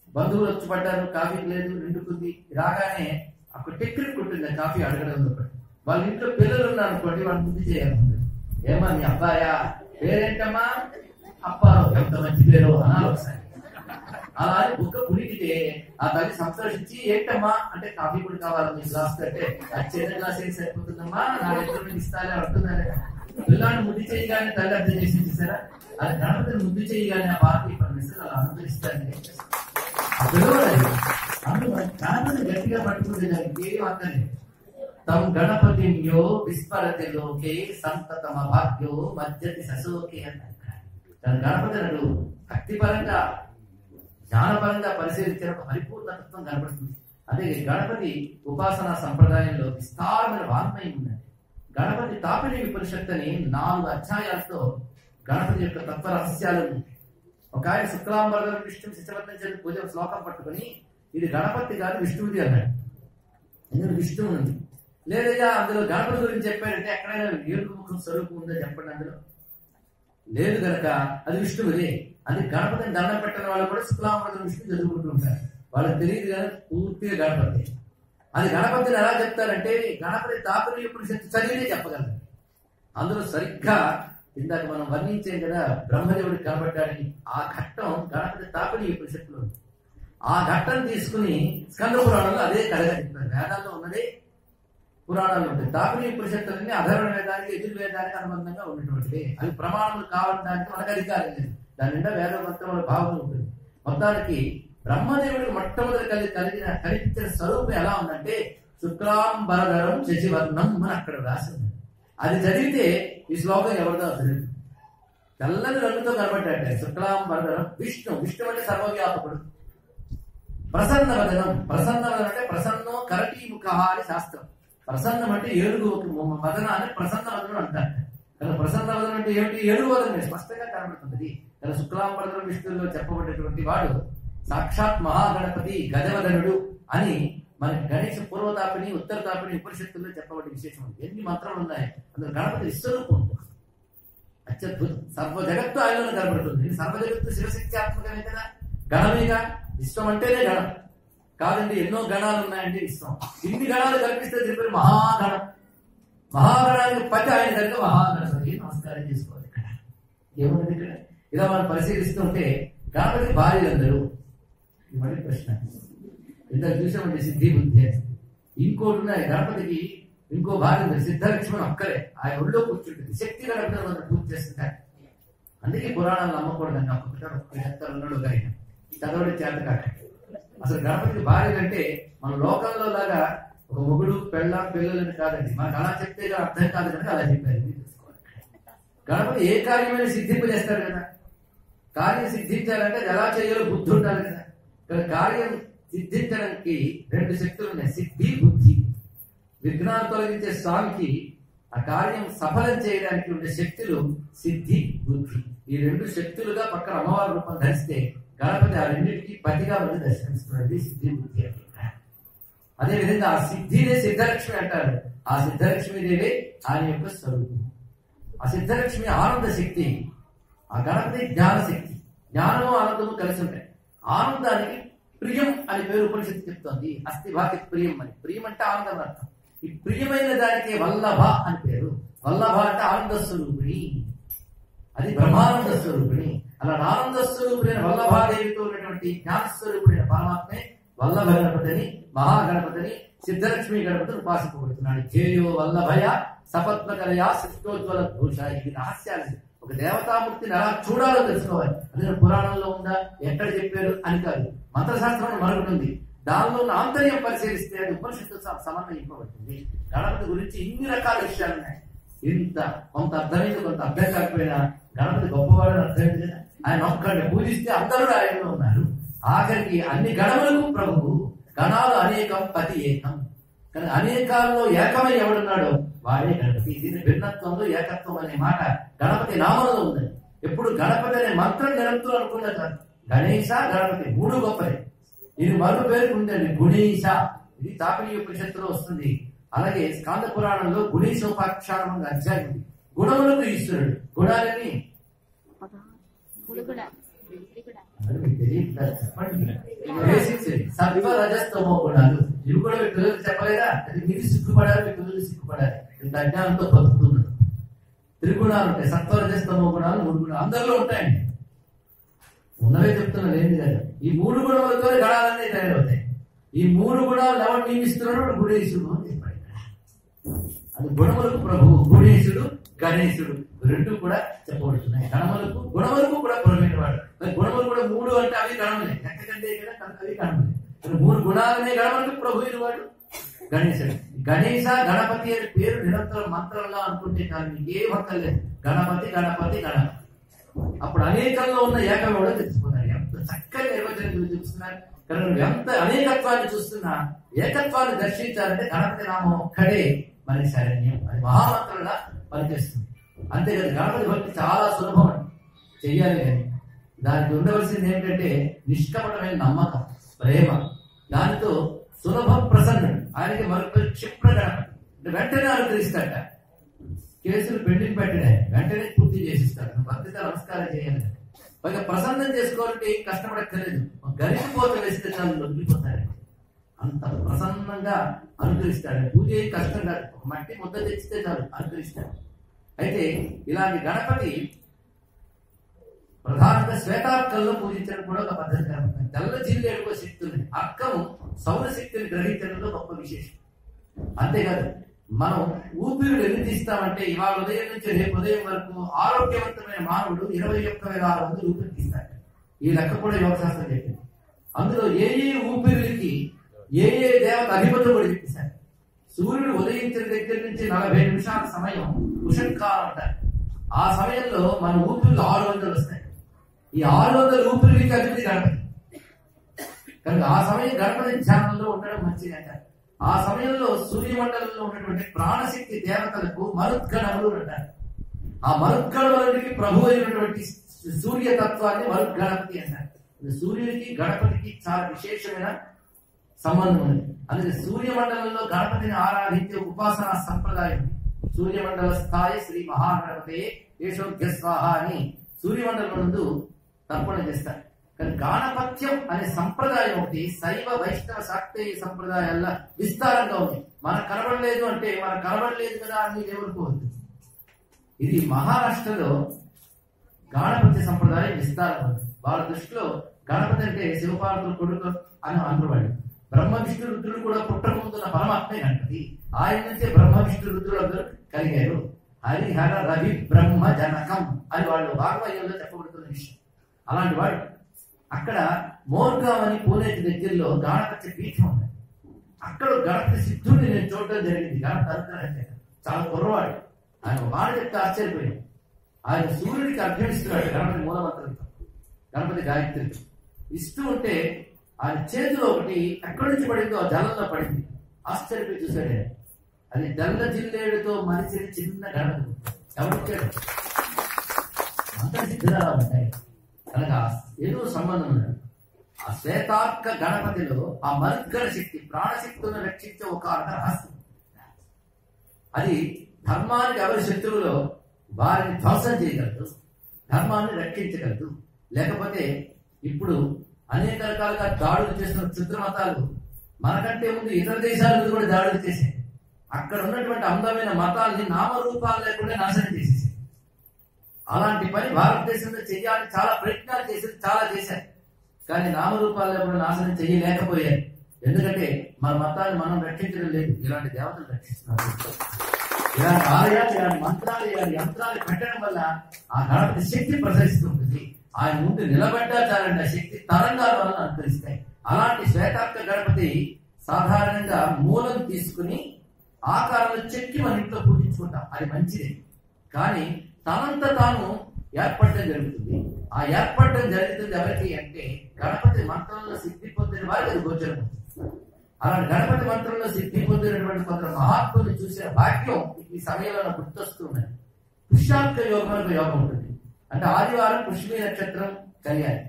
బంధువులు వచ్చి పడ్డారు, కాఫీ లేదు, నిండుకుంది. రాగానే అక్కడ టెక్నిక్ ఉంటుంది కాఫీ అడగడంలో. వాళ్ళ ఇంట్లో పిల్లలు ఉన్నారు అనుకోండి, వాళ్ళు బుద్ధి చేయాలి. ఏమా మీ అబ్బాయా, పేరేంటమ్మా, అప్పారావు, ఎంత మంచి పేరు అనాలి ఒకసారి. అలా అని బుక్క పులికితే ఆ తల్లి సంతోషించి ఏంటమ్మా అంటే కాఫీ పొడి కావాలి మీ గ్లాస్ అంటే చిన్న గ్లాస్ ఏం సరిపోతుందమ్మా, నా దగ్గర ఇస్తానే అంటుందని. పిల్లాన్ని ముద్దు చేయగానే తల్లి అర్థం చేసి చూసారా, అది గణపతిని ముద్దు చేయగానే ఆ పార్టీ పర్మిషన్ అలా అనుభవిస్తారని ఆ పిల్లవాడు గణపతిని గట్టిగా పట్టుకుంటే దానికి ఏం అక్కర్లేదు. తమ గణపతియో విస్మరతి లోకే సంతతమ భాగ్యో మధ్యతి సశోకే అన్నారు. తన గణపతులను భక్తిపరంగా జ్ఞానపరంగా పరిశీలించిన ఒక పరిపూర్ణ తత్వం కనబడుతుంది. అదే గణపతి ఉపాసనా సంప్రదాయంలో విస్తారమైన వాంగ్మయం ఉందండి. గణపతి తాపిని ఉపనిషత్తు అని 4 అధ్యాయాలతో గణపతి యొక్క తత్వ రహస్యాలు ఉంటాయి. ఒక ఆయన శుక్లాంబరం విష్ణు శిశవర్ణించిన పూజ శ్లోకం పట్టుకుని ఇది గణపతి కాదు విష్ణువుది అన్నాడు. ఇందులో విష్ణువు ఉంది. లేదయ్యా అందులో గణపతి గురించి చెప్పారంటే ఎక్కడైనా ఏడుపు ముఖం స్వరూపం ఉందో చెప్పండి. అందులో లేదు కనుక అది విష్ణువుదే. అది గణపతిని దండం పెట్టిన వాళ్ళు కూడా శుక్లాంబరధరం విష్ణు చదువుకుంటూ ఉంటారు. వాళ్ళకి తెలియదు కానీ పూర్తిగా గణపతి. అది గణపతిని ఎలా చెప్తారంటే గణపతి తాపనీయ ఉపనిషత్తు చదివినే చెప్పగలరు. అందులో సరిగ్గా ఇందాక మనం వర్ణించాం కదా బ్రహ్మదేవుడికి కనబడ్డాడని, ఆ ఘట్టం గణపతి తాపనీయ ఉపనిషత్తులో ఉంది. ఆ ఘట్టం తీసుకుని స్కంద పురాణంలో అదే కథగా చెప్తారు. వేదాల్లో ఉన్నదే పురాణాలు ఉంటాయి. తాపనీయ ఉపనిషత్తులన్నీ అధర్వణ వేదానికి యజుర్వేదానికి అనుబంధంగా ఉన్నటువంటివి. అవి ప్రమాణములు కావడానికి మనకు అధికారం లేదు. దాని నిండా వేద మంత్రముల భావం ఉంటుంది. మొత్తానికి బ్రహ్మదేవుడికి మొట్టమొదటి కనిపించిన స్వరూపం ఎలా ఉందంటే శుక్లాంబరధరం శశివర్ణం అని అక్కడ రాసింది. అది చదివితే ఈ శ్లోకం ఎవరిదో తెలియదు. తెల్లని రంగుతో కనబడ్డాట. శుక్లాంబరధరం విష్ణు. విష్ణు అంటే సర్వవ్యాపకుడు. ప్రసన్నవదనం. ప్రసన్నవదనం అంటే ప్రసన్నో కరటీముఖ అని శాస్త్రం. ప్రసన్నం అంటే ఏడుగు వదన అని ప్రసన్నవదనం అంటారు. కానీ ప్రసన్నవదనం అంటే ఏమిటి? ఏడుగు వదనం స్పష్టంగా కనబడుతుంది. కానీ శుక్లాంబరధరం విష్ణువులో చెప్పబడినటువంటి వాడు సాక్షాత్ మహాగణపతి గజవదనుడు అని మనకి గణేష పూర్వతాపిని ఉత్తరతాపిని ఉపనిషత్తుల్లో చెప్పబడి విశేషం ఉంది. ఎన్ని మంత్రాలు ఉన్నాయి అందులో గణపతి విశ్వరూపం ఉంటుంది. అత్యద్భుతం. సర్వ జగత్తు ఆయనలో కనబడుతుంది. సర్వ జగత్తు శివశక్త్యాత్మకమే కదా, గణమేగా. విశ్వం అంటేనే గణం కాదండి. ఎన్నో గణాలు ఉన్నాయండి విశ్వం. ఇన్ని గణాలు కల్పిస్తే చెప్పారు మహాగణం. మహాగణానికి పట్టి ఆయన కనుక మహాగణపతి నమస్కారం చేసుకోవాలి. ఇక్కడ ఏమున్నది? ఇక్కడ ఇలా మనం పరిశీలిస్తుంటే గణపతి భార్యలందరూ మళ్ళీ ప్రశ్న ఇందాక చూసామంటే సిద్ధి బుద్ధి. ఇంకోటి ఉన్నాయి గణపతికి ఇంకో భార్య ఉంది సిద్ధలక్ష్మణ్ ఒక్కరే. ఆయన ఒళ్ళో కూర్చుంటుంది. శక్తి గణపతి మనం పూర్తి చేస్తుంటారు. అందుకే పురాణాలు నమ్మకూడదండి. ఒక్కొక్కరు ఉన్నాడు ఆయన చదవడం చేత కాక. అసలు గణపతికి భార్య అంటే మన లోకంలో లాగా ఒక మొగుడు పిల్లలని కాదండి. మనకు అలా చెప్తే అర్థం కాదు కనుక అలా చెప్పారు. గణపతి ఏ కార్యమైన సిద్ధింపజేస్తాడు కదా. కార్యం సిద్ధించాలంటే ఎలా చేయాలో బుద్ధి ఉండాలి కదా. కానీ కార్యం సిద్ధించడానికి రెండు శక్తులు ఉన్నాయి, సిద్ధి బుద్ధి. విఘ్నాలు తొలగించే స్వామికి ఆ కార్యం సఫలం చేయడానికి ఉండే శక్తులు సిద్ధి బుద్ధి. ఈ రెండు శక్తులుగా పక్కన అమ్మవారి రూపం ధరిస్తే గణపతి ఆ రెండింటికి పతిగా ఉండి దర్శనమిస్తున్నది సిద్ధి బుద్ధి అంటే. అదేవిధంగా ఆ సిద్ధినే సిద్ధలక్ష్మి అంటారు. ఆ సిద్ధలక్ష్మీదేవి ఆయన యొక్క స్వరూపం. ఆ సిద్ధలక్ష్మి ఆనంద శక్తి, ఆ గణపతి జ్ఞాన శక్తి. జ్ఞానము ఆనందము కలిసి ఉంటాయి. ఆనందానికి ప్రియం అని పేరు ఉపనిషత్తు చెప్తోంది. అస్థిభాకి ప్రియం అని. ప్రియం అంటే ఆనందం అర్థం. ఈ ప్రియమైన దానికి వల్లభ అని పేరు. వల్లభ అంటే ఆనంద స్వరూపిణి, అది బ్రహ్మానంద స్వరూపిణి. అలా ఆనంద స్వరూపుడైన వల్లభాదేవితో ఉన్నటువంటి జ్ఞానస్వరూపుడైన పరమాత్మే వల్లభ గణపతిని, మహాగణపతిని, సిద్ధలక్ష్మి గణపతిని ఉపాసింపబడుతున్నాడు. జేయో వల్లభయ సపత్మకలయా సృష్టోజ్వల భూష. ఇది రహస్యాలు. ఒక దేవతామూర్తిని ఎలా చూడాలో తెలుసుకోవాలి. అదే పురాణంలో ఉందా, ఎక్కడ చెప్పారు అని కాదు. మంత్రశాస్త్రంలో మరొకటి ఉంది. దానిలో ఉన్న ఆంతర్యం పరిశీలిస్తే అది ఉపనిషత్తు సమన్వయింపబడుతుంది. గణపతి గురించి ఇన్ని రకాల విషయాలు ఉన్నాయి. ఇంత కొంత అర్థమైంది, కొంత అర్థం కాకపోయినా గణపతి గొప్పవాడు అర్థమైంది కదా. ఆయన ఒక్కడిని పూజిస్తే అందరూ ఆయనలో ఉన్నారు. ఆఖరికి అన్ని గణములకు ప్రభువు. గణాలు అనేకం పతి ఏకం. కానీ అనేకాల్లో ఏకమై ఎవడున్నాడో వాడే గణపతి. దీని భిన్నత్వంలో ఏకత్వం అనే మాట గణపతి నామంలో ఉందని. ఎప్పుడు గణపతి అనే మంత్రం నిరంతరం అనుకున్నా కాదు. గణేశ గణపతి మూడు గొప్పది. ఇది మరో పేరు ఉందండి, గుణేశ. ఇది తాపనీయ ఉపనిషత్తులో వస్తుంది. అలాగే స్కాంద పురాణంలో గుణేశోపాఖ్యానం అధ్యాయం ఉంది. గుణములకు ఈశ్వరుడు. గుణాలని సత్వ రజస్తమో గుణాలు. ఇవి కూడా మీ పిల్లలకు చెప్పలేదా? అది మీరు సిగ్గుపడాలి, మీ పిల్లలు సిగ్గుపడాలి. ఇంత అజ్ఞానంతో బతుకుతున్నారు. త్రిగుణాలు ఉంటాయి, సత్వ రజస్తమో గుణాలు, మూడు గుణాలు అందరిలో ఉంటాయండి. ఉన్నవే చెప్తున్నాను ఏంటి కదా. ఈ మూడు గుణములతో గణాలన్నీ తయారవుతాయి. ఈ మూడు గుణాలు ఎవరు నియమిస్తున్నాడు? గుణేశుడు అని చెప్పాడు. అది గుణములకు ప్రభువు, గుణేశుడు, గణేశుడు రెండు కూడా చెప్పబడుతున్నాయి. గణములకు గుణములకు కూడా పురమైన వాడు. గుణములు కూడా మూడు అంటే అవి గణములే, ఎక్కడంటే కదా అవి గణములే. మూడు గుణాలనే గణములకు ప్రభు అయిన వాడు గణేశుడు. గణేశ గణపతి అనే పేరు నిరంతరం మంత్రంలా అనుకుంటే కానీ ఏ భక్తలేదు. గణపతి గణపతి గణపతి. అప్పుడు అనేకంలో ఉన్న ఏకమేవుడో తెలుసుకున్నారు. ఎంత చక్కని నిర్వచనం చూస్తున్నారు. కానీ ఎంత అనేకత్వాన్ని చూస్తున్నా ఏకత్వాన్ని దర్శించాలంటే గణపతి నామం ఒక్కడే మనకి శరణ్యం. అది మహామంత్రంగా పనిచేస్తుంది. అంతేకాదు గణపతి భక్తి చాలా సులభం చెయ్యాలి. కానీ దానికి ఉండవలసింది ఏంటంటే నిష్కపటమైన నమ్మకం, ప్రేమ. దానితో సులభం ప్రసన్నుడు. ఆయనకి మరొక క్షిప్ర గణపతి అంటే వెంటనే అనుగ్రహిస్తాడ. కేసులు పెండింగ్ పెట్టడే వెంటనే పూర్తి చేసిస్తాడు. భక్తితో నమస్కారం చేయాలి. పైగా ప్రసన్నం చేసుకోవాలంటే ఏం కష్టపడక్కర్లేదు, గరిగిపోత వేస్తే చాలు లొంగిపోతాడు. అంత ప్రసన్నంగా అనుగ్రహిస్తాడు. పూజ ఏం కష్టం కాదు, మట్టి ముద్ద తెచ్చితే చాలు అనుగ్రహిస్తాడు. అయితే ఇలాంటి గణపతి ప్రధానంగా శ్వేతార్కంలో పూజించడం కూడా ఒక పద్ధతి కనుక తెల్ల జిల్లేడుకో శక్తి ఉంది. అర్కము సౌరశక్తిని గ్రహించడంలో గొప్ప విశేషం. అంతేకాదు మనం ఊపిరి ఎన్ని తీస్తామంటే ఇవాళ ఉదయం నుంచి రేపు ఉదయం వరకు ఆరోగ్యవంతమైన మానవుడు 21,600 ఊపిరి తీస్తాడు. ఈ లెక్క కూడా యోగశాస్త్రం చెప్పింది. అందులో ఏ ఊపిరికి ఏ దేవత అధిపతులు కూడా చెప్పేశారు. సూర్యుడు ఉదయించిన దగ్గర నుంచి 40 నిమిషాల సమయం ఉషత్కాలం అంటారు. ఆ సమయంలో మన ఊపిరిలో 600 వస్తాయి. ఈ 600 ఊపిరికి అధిపతి గణపతి కనుక ఆ సమయం గణపతి ధ్యానంలో ఉండడం మంచిది అంటారు. ఆ సమయంలో సూర్యమండలంలో ఉన్నటువంటి ప్రాణశక్తి దేవతలకు మరుద్గణములు అంటారు. ఆ మరుద్గణములకి ప్రభు అయినటువంటి సూర్యతత్వాన్ని మరుద్గణపతి అంటారు. సూర్యుడికి గణపతికి చాలా విశేషమైన సంబంధం ఉంది. అందుకే సూర్యమండలంలో గణపతిని ఆరాధించే ఉపాసనా సంప్రదాయం. సూర్యమండల స్థాయి శ్రీ మహాగణపతే కేశోగ్య స్వాహ అని సూర్యమండలం ముందు తర్పణ చేస్తారు. కానీ గాణపత్యం అనే సంప్రదాయం ఒకటి శైవ వైష్ణవ శాక్తేయ సంప్రదాయాల్లో విస్తారంగా ఉంది. మనకు కనబడలేదు అంటే మనకు కనబడలేదు కదా అని ఎవరుకోవద్దు. ఇది మహారాష్ట్రలో గాణపత్య సంప్రదాయం విస్తారంగా ఉంది. వాళ్ళ దృష్టిలో గణపతి అంటే శివపార్వతుల కొడుకు అని అనుకోవాలి. బ్రహ్మ విష్ణు రుద్రుడు కూడా పుట్టక ముందున్న పరమాత్మే గణపతి. ఆయన నుంచే బ్రహ్మ విష్ణు రుద్రుడు అందరూ కలిగారు. హరిహర రవి బ్రహ్మ జనకం అని వాళ్ళు భాగవతంలో చెప్పబడుతున్న విషయం. అలాంటి వాడు అక్కడ మోర్గాం అని పూణేకి దగ్గరలో గణపతి పీఠం ఉంది. అక్కడ గణపతి సిద్ధుడిని నేను చూడటం జరిగింది. గణపతి అనుగ్రహించాడు. చాలా కుర్రవాడు. ఆయన మాట చెప్తే ఆశ్చర్యపోయాడు. ఆయన సూర్యుడికి అభ్యమిస్తున్నాడు గణపతి మూలమంత్రంతో, గణపతి గాయత్రితో ఇస్తూ ఉంటే ఆయన చేతిలో ఒకటి ఎక్కడి నుంచి పడిందో ఆ జలంలో పడింది. ఆశ్చర్యపోయి చూశాడు. అది తెల్ల జిల్లేడుతో మనిషి చిన్న గణపతి. ఎవరిచ్చాడు? అంత సిద్ధులా ఉంటాయి కనుక ఏదో సంబంధం ఉన్నది. ఆ శ్వేతార్క గణపతిలో ఆ మరుద్గణ శక్తి ప్రాణశక్తులను రక్షించే ఒక రహస్యం. అది ధర్మానికి ఎవరి శత్రువులో వారిని ధ్వంసం చేయగలదు, ధర్మాన్ని రక్షించగలదు. లేకపోతే ఇప్పుడు అనేక రకాలుగా దాడులు చేసిన క్షుద్రమతాలు మనకంటే ముందు ఇతర దేశాల మీద కూడా దాడులు చేశాయి. అక్కడ ఉన్నటువంటి అందమైన మతాల్ని నామరూపాలు లేకుండా నాశనం చేసేసాయి. అలాంటి పని భారతదేశంలో చేయాలని చాలా ప్రయత్నాలు చేసేది, చాలా చేశారు. కానీ నామరూపాలు లేకుండా నాశనం చేయలేకపోయారు. ఎందుకంటే మన మతాన్ని మనం రక్షించడం లేదు, ఇలాంటి దేవతలు రక్షిస్తున్నారు. ఇలాంటి ఆలయాలు, ఇలాంటి మంత్రాలు, ఇలాంటి యంత్రాలు పెట్టడం వల్ల ఆ గణపతి శక్తి ప్రసరిస్తూ ఉంటుంది. ఆయన ముందు నిలబడ్డా చాలండి ఆ శక్తి తరంగాల వలన అనుకరిస్తాయి. అలాంటి శ్వేతార్క గణపతి సాధారణంగా మూలం తీసుకుని ఆకారంలో చెక్కి మన ఇంట్లో పూజించుకుంటాం, అది మంచిది. కానీ తనంత తాను ఏర్పడడం జరుగుతుంది. ఆ ఏర్పడడం జరుగుతుంది ఎవరికి అంటే గణపతి మంత్రంలో సిద్ధి పొందిన వారికి అది గోచరం. అలాంటి గణపతి మంత్రంలో సిద్ధి పొందినటువంటి కొందరు మహాత్ములు చూసిన భాగ్యం ఈ సమయంలో గుర్తొస్తున్నది. పుష్యార్క యోగం యోగం ఉంటుంది. అంటే ఆదివారం పుష్మి నక్షత్రం కలియాలి.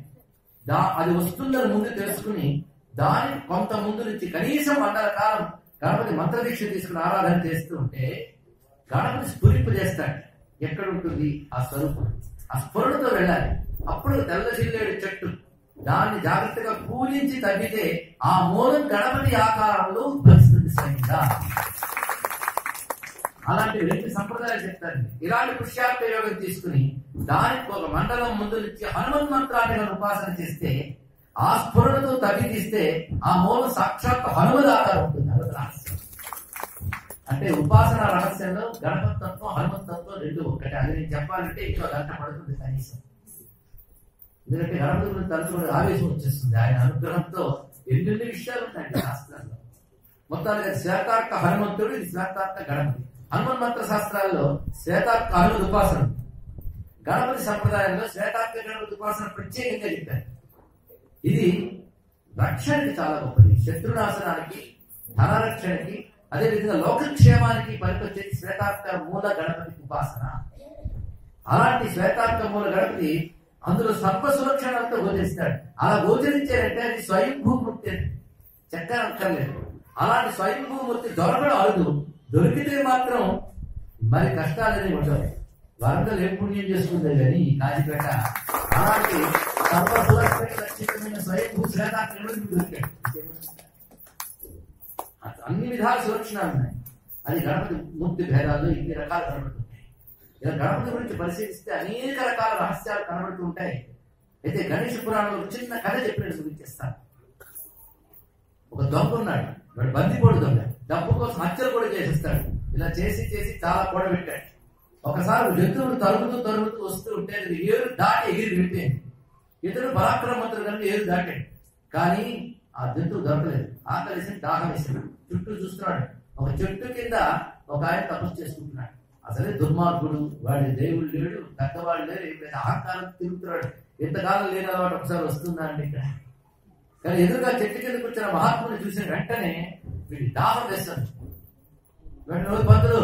అది వస్తుందని ముందు తెలుసుకుని దానికి కొంత ముందు నుంచి కనీసం మండల కాలం గణపతి మంత్రదీక్ష తీసుకుని ఆరాధన చేస్తూ ఉంటే గణపతి స్ఫురింపు చేస్తాడు. ఎక్కడ ఉంటుంది ఆ స్వరూపం? ఆ స్ఫురణతో వెళ్ళాలి. అప్పుడు తెల్ల జిల్లేడు చెట్టు దాన్ని జాగ్రత్తగా పూజించి తగ్గితే ఆ మూలం గణపతి ఆకారంలో ఉద్భవిస్తుంది స్వయంగా. అలాంటి 2 సంప్రదాయాలు చెప్తారు. ఇలాంటి పుష్యార్క యోగం తీసుకుని దానికి ఒక మండలం ముందు నుంచి హనుమన్ మంత్రాన్ని ఉపాసన చేస్తే ఆ స్ఫురణతో తగ్గి తీస్తే ఆ మూలం సాక్షాత్ హనుమద్ ఆకారం ఉంటుంది. అంటే ఉపాసన రహస్యంలో గణపతి తత్వం హనుమత్ తత్వం 2 ఒక్కటే. అది నేను చెప్పాలంటే ఇంకో గంట పడుతుంది కనీసం. ఎందుకంటే గణపతి గురించి తలుచుకుని ఆవేశం వచ్చేస్తుంది. ఆయన అనుగ్రహంతో ఎన్ని విషయాలు ఉంటాయండి శాస్త్రాల్లో. మొత్తానికి శ్వేతార్క హనుమంతుడు, ఇది శ్వేతార్క గణపతి. హనుమన్ మంత్ర శాస్త్రాల్లో శ్వేతార్క హనుమద్ ఉపాసన, గణపతి సంప్రదాయంలో శ్వేతార్క గణపతి ఉపాసన ప్రత్యేకంగా చెప్పారు. ఇది రక్షణకి చాలా గొప్పది. శత్రునాశనానికి, ధనరక్షణకి, అదేవిధంగా లోకక్షేమానికి పనికొచ్చేది శ్వేతార్క మూల గణపతి ఉపాసన. అలాంటి శ్వేతార్క మూల గణపతి అందులో సర్వ సురక్షణతో గోచరిస్తాడు. అలా గోచరించారంటే అది స్వయంభూమూర్తి, చక్కగా అక్కర్లేదు. అలాంటి స్వయంభూమూర్తి దొరకడం అరుదు. దొరికితే మాత్రం మరి కష్టాలనే ఉండవు. వరంగల్ ఏం పుణ్యం చేసుకుందే కానీ ఈ కాజీపేట అలాంటి ఖచ్చితమైన స్వయంభూ శ్వేతాగ్ని దొరికాడు. అన్ని విధాల సురక్షణలు ఉన్నాయి. అది గణపతి మూర్తి భేదాల్లో ఇన్ని రకాలు కనబడుతుంటాయి. ఇలా గణపతి గురించి పరిశీలిస్తే అనేక రకాల రహస్యాలు కనబడుతూ ఉంటాయి. అయితే గణేష పురాణంలో చిన్న కథ చెప్పినట్టు గురించేస్తాను. ఒక దొంగ ఉన్నాడు, వాడు బందిపోడు దొంగ. డబ్బు కోసం హత్యలు కూడా చేసేస్తాడు. ఇలా చేసి చేసి చాలా కూడబెట్టాడు. ఒకసారి జంతువులు తరుగుతూ వస్తూ ఉంటే అది ఏరు దాటి ఎగిరి వెళ్ళిపోయింది. ఇతడు పరాక్రమవంతుడు కనుక ఏరు దాటాడు. కానీ ఆ జంతువు దొరకలేదు. ఆకలిసి దాహం వేసాడు. చుట్టూ చూస్తున్నాడు. ఒక చెట్టు కింద ఒక ఆయన తపస్సు చేసుకుంటున్నాడు. అసలే దుర్మార్గుడు, వాడి దేవుడు లేడు, పెద్దవాళ్ళు లేరు, అహంకారం తిరుగుతున్నాడు. ఎంతకాలం లేని అలవాటు ఒకసారి వస్తుందా అండి ఇక్కడ. కానీ ఎదురుగా చెట్టు కిందకు వచ్చిన మహాత్ముని చూసిన వెంటనే వీడి దాహం వేస్తాడు. వెంటనే పంతులు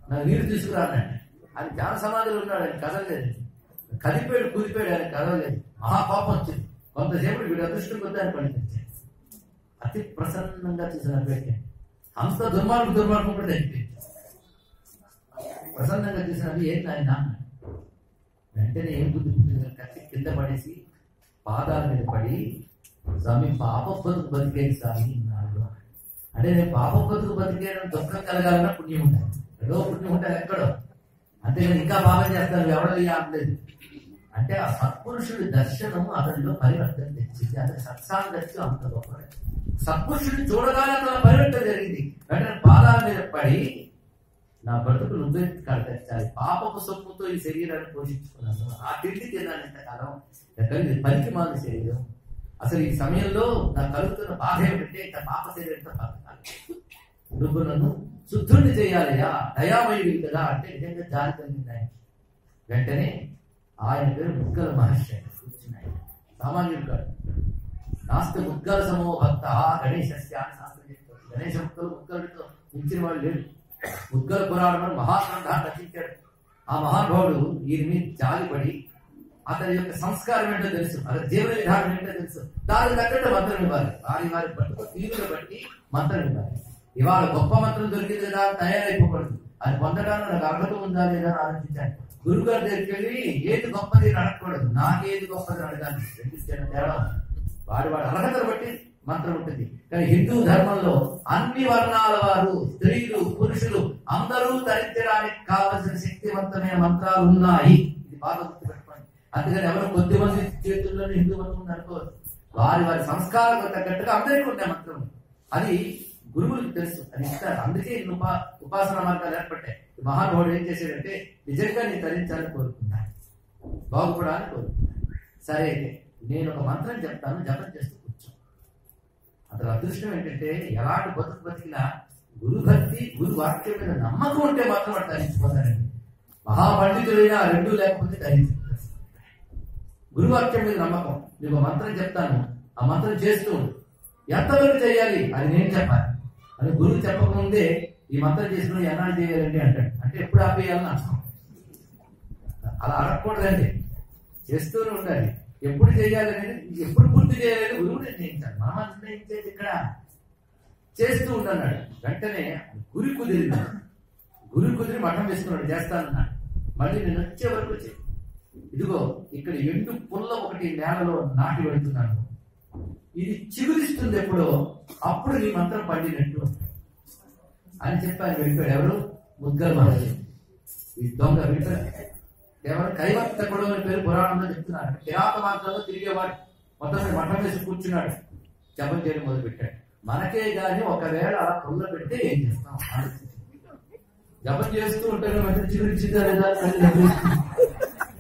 నాకు నీరు తీసుకురానండి. ఆయన జ్ఞాన సమాధిలో ఉన్నాడు, ఆయన కదలలేదు. కదిపోయాడు, కూలిపోయాడు, ఆయన కదలలేదు. మహాపాపం వచ్చింది. కొంతసేపు వీడు అదృష్టం కొద్ది ఆయన పండించాడు. అతి ప్రసన్నంగా చూసిన వ్యక్తి అంత దుర్మార్గం కూడా తెలిపింది. ప్రసన్నంగా చూసినది ఏంటి ఆయన వెంటనే ఏం బుద్ధి కత్తి కింద పడేసి పాదాల మీద పడి స్వామి పాప బతుకు బతికేది స్వామి అన్నాడు. అంటే నేను పాప బతుకు బతికేయడం దుఃఖం కలగాలన్నా పుణ్యం ఉంటాయి. ఏదో పుణ్యం ఉంటాయి ఎక్కడో. అంతేగాని ఇంకా బాగా చేస్తాను ఎవడో అనలేదు. అంటే ఆ సత్పురుషుడి దర్శనం అతనిలో పరివర్తన తెచ్చింది. అతని సత్సాంగత్యం అంత గొప్ప. సత్పురుషుడిని చూడగానే అతను పరివర్తన జరిగింది. వెంటనే పాదాల మీద పడి నా బ్రతుకు నువ్వే కడతెచ్చాలి. పాపపు సొమ్ముతో ఈ శరీరాన్ని పోషించుకున్నాను. ఆ తిండి తిన్నాను ఇంతకాలం. ఎక్కడికి పనికి మాల శరీరం. అసలు ఈ సమయంలో నాకు కలుగుతున్న బాధ ఏమిటంటే ఇంత పాప శరీరంతో బతకాలి. నువ్వు నన్ను శుద్ధుడిని చేయాలయా, దయామయుడి కదా అంటే నిజంగా జాలి కలిగింది ఆయన. వెంటనే ఆయన పేరు ముగ్గల మహర్షి. కూర్చున్నాయి సామాన్యుడు కాదు. నాస్తి ముగ్గల సమో భక్త గణేశస్య అని శాస్త్రం చెప్తారు. గణేశ ముగ్గలతో మించిన వాళ్ళు లేడు. ముగ్గల పురాణం మహాగ్రంథాన్ని రచించాడు. ఆ మహానుభావుడు ఈయన మీద జాలిపడి అతని యొక్క సంస్కారం ఏంటో తెలుసు, అతని జీవన విధానం ఏంటో తెలుసు. దానికి తగ్గట్టు మంత్రం ఇవ్వాలి. వారి పట్టుకు తీరును బట్టి మంత్రం ఇవ్వాలి. ఇవాళ గొప్ప మంత్రం దొరికింది కదా తయారైపోకూడదు. అది పొందడానికి నాకు అర్హత ఉందా లేదా అని ఆలోచించాను. గురుగారి దగ్గరికి వెళ్ళి ఏది గొప్పది అని అడగకూడదు, నాకేది గొప్పది అడగాలి. తేడా వాడి అర్హతను బట్టి మంత్రం ఉంటుంది. కానీ హిందూ ధర్మంలో అన్ని వర్ణాల వారు, స్త్రీలు, పురుషులు అందరూ ధరించడానికి కావలసిన శక్తివంతమైన మంత్రాలు ఉన్నాయి. ఇది బాగా గుర్తుపెట్టుకోండి. అందుకని ఎవరు కొద్ది మంది చేతుల్లోనే హిందూ మతం ఉంది అనుకోవచ్చు. వారి సంస్కారాలకు తగ్గట్టుగా అందరికీ ఉంటాయి మంత్రం. అది గురువులకు తెలుసు, అది ఇస్తారు. అందుకే ఉపాసన మార్గాలు ఏర్పడ్డాయి. మహానుభావుడు ఏం చేశాడంటే నిజంగా నేను ధరించాలని కోరుకున్నాను, బాగుపడాలని కోరుకున్నాను. సరే అయితే నేను ఒక మంత్రం చెప్తాను, జపం చేస్తూ కూర్చో. అతని అదృష్టం ఏంటంటే ఎలాంటి బతికినా గురుభక్తి, గురు వాక్యం మీద నమ్మకం ఉంటే మాత్రం వాడు ధరించిపోతాడండి. మహాపండితులైనా రెండూ లేకపోతే ధరించుకుంటారు. గురువాక్యం మీద నమ్మకం. నీకు మంత్రం చెప్తాను, ఆ మంత్రం చేస్తూ ఎంతవరకు చేయాలి అది నేను చెప్పాలి అని గురువు చెప్పకముందే ఈ మంత్రం చేసుకుని ఎన్నాళ్ళు చేయాలండి అంటాడు. అంటే ఎప్పుడు ఆపేయాలని అర్థం. అలా అడగకూడదండి, చేస్తూనే ఉండాలి. ఎప్పుడు చేయాలనేది, ఎప్పుడు పూర్తి చేయాలని గురువు నిర్ణయించాలి. మనం నిర్ణయించేది ఇక్కడ. చేస్తూ ఉండన్నాడు. వెంటనే గురి కుదిరి మఠం వేసుకున్నాడు. చేస్తానన్నాడు. మళ్ళీ నేను వచ్చే వరకు ఇదిగో ఇక్కడ ఎండు పుల్ల ఒకటి నేలలో నాటి పెడుతున్నాను, ఇది చిగురిస్తుంది ఎప్పుడో అప్పుడు ఈ మంత్రం పండినట్టు అని చెప్పాను. వెళ్ళిపోయాడు. ఎవరు? ముగ్గల మహర్షి. ఈ దొంగ వెళ్ళిపోయాడు. ఎవరు? కైవర్తకుడు అని పేరు పురాణంలో చెప్తున్నారు. కిరాత మార్గంలో తిరిగేవాడు. మొత్తం మఠం వేసి కూర్చున్నాడు. జపం చేయడం మొదలు పెట్టాడు. మనకే గాని ఒకవేళ అలా పుల్ల పెడితే ఏం చేస్తాం? జపం చేస్తూ ఉంటారు. మధ్య చిగురించిందా లేదా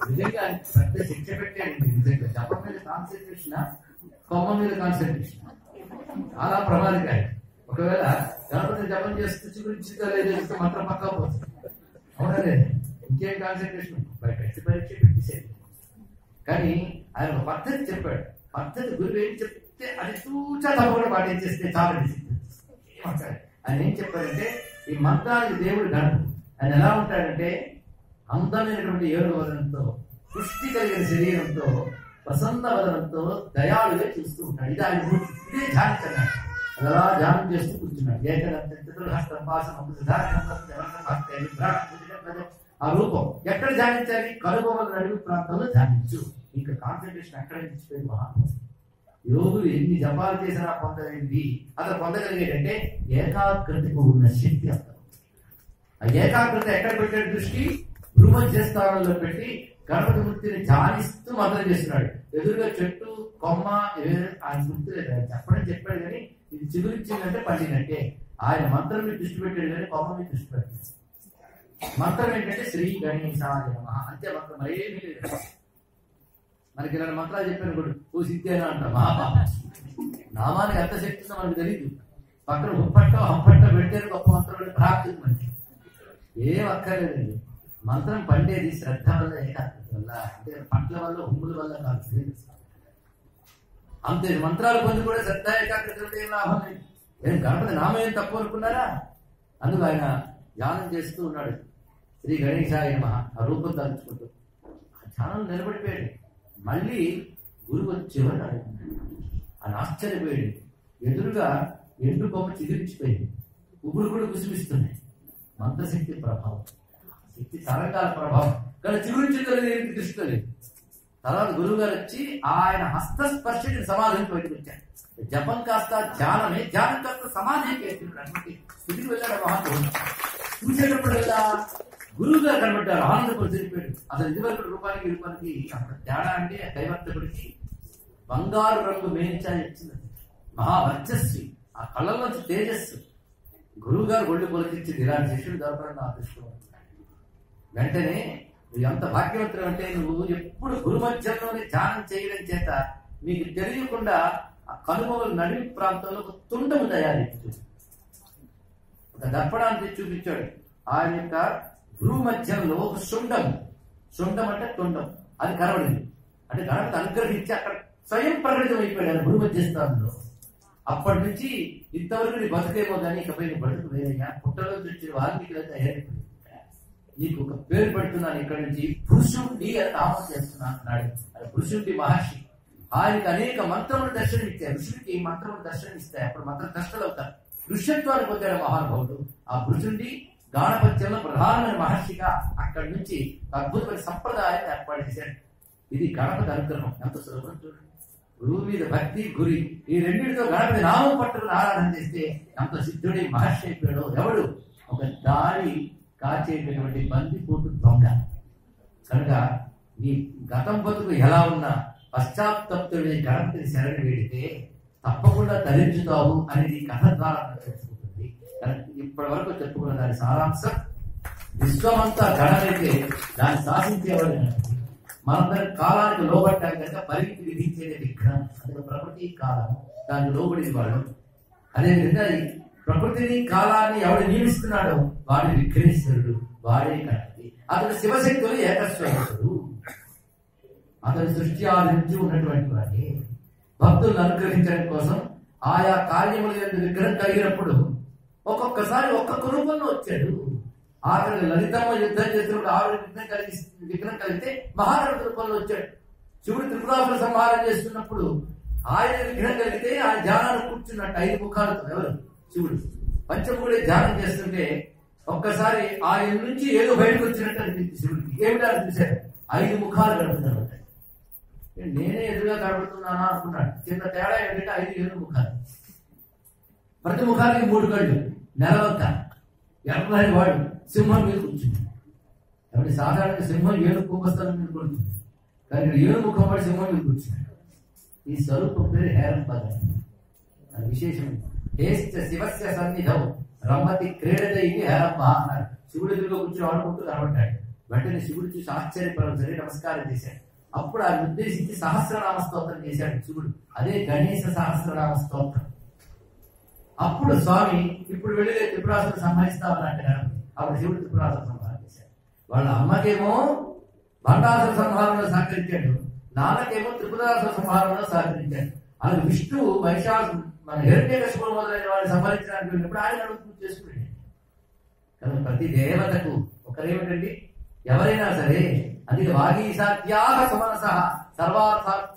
నిజంగా పెద్ద శిక్ష పెట్టాడు. నిజంగా జపం మీద కాన్సన్ట్రేషన్, కొమ్మ మీద కాన్సన్ట్రేషన్ చాలా ప్రమాదకారి. ఒకవేళ గణపతి జపం చేస్తూ చిగురించిందా లేదా చెప్తే మాత్రం పక్కా పోతుంది. అవునా లేదు? ఇంకేం కాన్సన్ట్రేషన్ పరీక్ష పెట్టేసేది. కానీ ఆయన ఒక పద్ధతి చెప్పాడు. పద్ధతి గురువు ఏం చెప్తే అది తూచా తప్పకుండా పాటించేస్తే చాలా డిసిప్లిన్. ఆయన ఏం చెప్పారంటే ఈ మంత్రానికి దేవుడు గణపతి. ఆయన ఎలా ఉంటాడంటే అందమైనటువంటి ఏడు వదనంతో, పుష్టి కలిగిన శరీరంతో, ప్రసన్న వదనంతో దయాళుగా చూస్తూ ఉంటాడు. ఇది ఆయన ఇదే ధ్యానించన్నాడు. అలా ధ్యానం చేస్తూ కూర్చున్నాడు. ఆ రూపం ఎక్కడ ధ్యానించాలి? కనుబొమ్మల నడుము ప్రాంతంలో ధ్యానించు. ఇంకా కాన్సన్ట్రేషన్ ఎక్కడ నిలిచిపోయింది? మహాత్ముడు యోగులు ఎన్ని జపాలు చేసినా పొందలేంది. అతను పొందగలిగేటంటే ఏకాగ్రతకు ఉన్న శక్తి. అతను ఆ ఏకాగ్రత ఎక్కడ పెట్టాడు? దృష్టి భూమధ్యస్థానంలో పెట్టి గణపతి మూర్తిని ధ్యానిస్తూ మంత్రం చేస్తున్నాడు. ఎదురుగా చెట్టు కొమ్మ ఆయన గుర్తు లేదు. చెప్పాడు కానీ ఇది చిగురించిందంటే పండినట్టే. ఆయన మంత్రం మీద దృష్టి పెట్టాడు కానీ కొమ్మ మీద దృష్టి పెట్టాడు. మంత్రం ఏంటంటే శ్రీ గణేశాయ నమః అంతే. మంత్రం మరేమీ లేదు. మనకి ఇలాంటి మంత్రాలు చెప్పాను కూడా ఓ సిద్ధేనా అంట. నామానికి ఎంత శక్తి ఉందో మనకు తెలియదు. పక్కన హంపట్ట పెడితే గొప్ప మంత్రం ప్రాప్తి మనకి ఏం అక్కర్లేదండి. మంత్రం పండేది శ్రద్ధ వల్ల, ఏకాగ్రత వల్ల, అంటే పట్ల వల్ల, హుమ్ముల వల్ల కాదు. అంతే. మంత్రాలు పొంది కూడా శ్రద్ధ ఏకాగ్రత ఏం లాభం లేదు. ఏం గణపతి నామం ఏం తప్పు అనుకున్నారా? అందుకు ఆయన ధ్యానం చేస్తూ ఉన్నాడు. శ్రీ గణేశాయ నమః ఆ రూపం తలుచుకుంటూ ఆ ధ్యానం నిలబడిపోయాడు. మళ్ళీ గురువు వచ్చేవాడు అడుగుతున్నాడు. ఆయన ఆశ్చర్యపోయాడు. ఎదురుగా ఎండు బొమ్మ చిగురించిపోయింది. ఉగురు కూడా కుసిపిస్తున్నాయి. మంత్రశక్తి ప్రభావం, శక్తి తరంగాల ప్రభావం. కానీ చిగురించిందో దేనికి దృష్టి లేదు. తర్వాత గురువు గారు వచ్చి ఆయన హస్తస్పర్శకి సమాధిని బయటకు వచ్చారు. జపం కాస్త ధ్యానమే, ధ్యానం కాస్త సమాధి చేస్తున్నాడు. అటువంటి స్థితికి వెళ్ళాడు మహాత్ముడు. చూసేటప్పుడు కదా గురువు గారు కనబడ్డారు. ఆనందపడి తెలిపాడు. అసలు ఇదివరకు రూపానికి అక్కడ తేడా అంటే దైవత్తుడికి బంగారు రంగు మేయించాలి ఇచ్చింది. మహావర్చస్వి, ఆ కళ్ళలోంచి తేజస్సు. గురువు గారు ఒళ్ళు పొలకించింది. ఇలాంటి శిష్యుడు దొరకడం నా అదృష్టం. వెంటనే నువ్వు ఎంత భాగ్యవంతుడు అంటే నువ్వు ఎప్పుడు గురు మధ్యంలోనే ధ్యానం చేయడం చేత నీకు తెలియకుండా ఆ కనుమలు నడిమి ప్రాంతంలో ఒక తుండము తయారు ఒక దర్పణాన్ని చూపించాడు. ఆయన యొక్క గురు మధ్యంలో ఒక శుండం అంటే తుండం, అది కనబడింది. అంటే గణపతి అనుగ్రహించి అక్కడ స్వయం ప్రకటితం అయిపోయాడు గురు మధ్యస్థానంలో. అప్పటి నుంచి ఇంతవరకు నీ బతుకేమో కానీ ఇకపై నీ బతుకు వేరయ్యా, పుట్టలో వచ్చిన వాల్మీకి తయారైపోయింది. నీకు ఒక పేరు పెడుతున్నాను ఇక్కడి నుంచి, పురుషుడి అని నామం చేస్తున్నాను అన్నాడు. అది పురుషుడి మహర్షి. ఆయనకి అనేక మంత్రములు దర్శనమిస్తాయి. ఋషుడికి మంత్రములు దర్శనమిస్తాయి. అప్పుడు మంత్ర దర్శనలు అవుతారు. ఋష్యత్వాన్ని పొందాడు మహానుభావుడు. ఆ పురుషుడి గాణపత్యంలో ప్రధానమైన మహర్షిగా అక్కడి నుంచి అద్భుతమైన సంప్రదాయాన్ని ఏర్పాటు చేశాడు. ఇది గణపతి అనుగ్రహం. ఎంత సులభం చూడండి. గురువు మీద భక్తి, గురి, ఈ రెండింటితో గణపతి నామం పట్టుకుని ఆరాధన చేస్తే ఎంత సిద్ధుడి మహర్షి అయిపోయాడు. ఎవడు? ఒక దారి కాచేటటువంటి బందిపోటు దొంగ. కనుక నీ గతం బతుకు ఎలా ఉన్నా పశ్చాత్తప్తుడి గణపతిని శరణి వేడితే తప్పకుండా ధరించుతావు అనేది కథ ద్వారా తెలుసుకుంటుంది. ఇప్పటి వరకు చెప్పుకున్న దాని సారాంశం, విశ్వమంతా గణమైతే దాన్ని శాసించేవాడు గణపతి. మనందరి కాలానికి లోబట్టాం కనుక పరిమితి విధించేది విఘ్నం. అందులో ప్రకృతి కాలం దానికి లోబడి వాడు. అదేవిధంగా ప్రకృతిని కాలాన్ని ఎవడు నియమిస్తున్నాడో వాడు విఘ్నేశ్వరుడు, వాడే గణపతి. అతడు శివశక్తులు ఏకస్వరుడు. అతని సృష్టి ఆదరించి ఉన్నటువంటి వాడే. భక్తులను అనుగ్రహించడం కోసం ఆయా కార్యముల విగ్రహం కలిగినప్పుడు ఒక్కొక్కసారి ఒక్కొక్క రూపంలో వచ్చాడు. ఆఖరి లలితమ్మ యుద్ధం చేసినప్పుడు ఆవిడ విగ్రహం కలిగితే మహాగణపతి రూపంలో వచ్చాడు. శివుడు త్రిపురాసుర సంహారం చేస్తున్నప్పుడు ఆయన విగ్రహం కలిగితే ఆయన ధ్యానాన్ని కూర్చున్నట్టు 5 ముఖాలతో ఎవరు? శివుడు. పంచముఖుడే ధ్యానం చేస్తుంటే ఒక్కసారి ఆయన నుంచి ఏదో బయటకు వచ్చినట్టు అనిపించింది శివుడికి. ఏమిటా చూశారు? 5 ముఖాలు కనబడుతున్నాడు. నేనే ఎదురుగా కనబడుతున్నానా అనుకున్నాడు. చిన్న తేడా ఏంటంటే 5 ముఖాలు. ప్రతి ముఖానికి 3 కళ్ళు. నెలవంక ఎర్రని వాడు సింహం మీద కూర్చుంది. కాబట్టి సాధారణంగా సింహం 7 కుంభస్థలం మీద కూర్చుంది. కానీ 7 ముఖం వాడు సింహం మీద కూర్చున్నాడు. ఈ స్వరూపం పేరు హేరంపద. అది విశేషం. శివస్య సన్నిధం రమ్మతి క్రీడత ఇది హేరమ్మ అన్నాడు. శివుడు ఎదురుగా కూర్చొని ఆడుకుంటూ కనబడ్డాడు. వెంటనే శివుడు చూసి ఆశ్చర్యపరచని నమస్కారం చేశాడు. అప్పుడు ఆయన ఉద్దేశించి సహస్రనామ స్తోత్రం చేశాడు శివుడు. అదే గణేశ సహస్రనామ స్తోత్రం. అప్పుడు స్వామి ఇప్పుడు వెళ్ళి త్రిపురాసురు సంహరిస్తామని అంటున్నాడు. అప్పుడు శివుడు త్రిపురాసురు సంహారం చేశాడు. వాళ్ళ అమ్మకేమో భండాసుర సంహారంలో సహకరించాడు, నాన్నకేమో త్రిపురాసుర సంహారంలో సహకరించాడు. అలాగే విష్ణువు మన హిరణ్యకశిపుడు మొదలైన వాడిని సంహరించడానికి వెళ్ళినప్పుడు ఆయన అడుగు చేసుకున్నాడు. కానీ ప్రతి దేవతకు ఒకరేమిటండి, ఎవరైనా సరే అది వాగీశాత్యాగ సమనస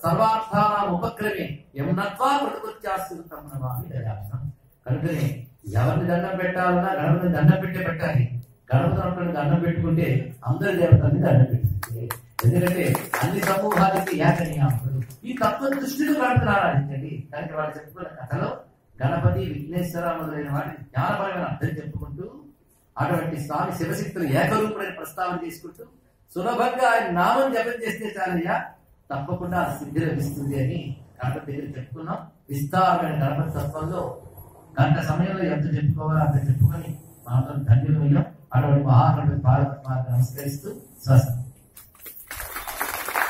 సర్వార్థానాం ఉపక్రమే యమునత్వా ప్రతిపత్యాస్తుతం. కనుకనే ఎవరిని దండం పెట్టాలన్నా గణపతిని దండం పెట్టాలి. గణపతి దండం పెట్టుకుంటే అందరి దేవతల్ని దండం పెట్టుకుంటే, ఎందుకంటే అన్ని సమూహాలకి ఏకనీయాముడు. ఈ తత్వ దృష్టిలో గణపతిని ఆరాధించండి. కనుక వాళ్ళు చెప్పుకున్న కథలో గణపతి, విఘ్నేశ్వర మొదలైన వాటిని జ్ఞానపరమైన అర్థం చెప్పుకుంటూ అటువంటి స్వామి శివశక్తులు ఏకరూపుడైన ప్రస్తావన చేసుకుంటూ సులభంగా ఆయన నామం జపం చేస్తే చాలయ్యా తప్పకుండా సిద్ధి లభిస్తుంది అని గణపతి దగ్గర చెప్పుకున్నాం. విస్తారమైన గణపతి తత్వంలో గంట సమయంలో ఎంత చెప్పుకోవాలో అంత చెప్పుకొని మాత్రం ధన్యులయ్యాం. అటువంటి మహాగణపతి పార్వతి నమస్కరిస్తూ స్వస్తి.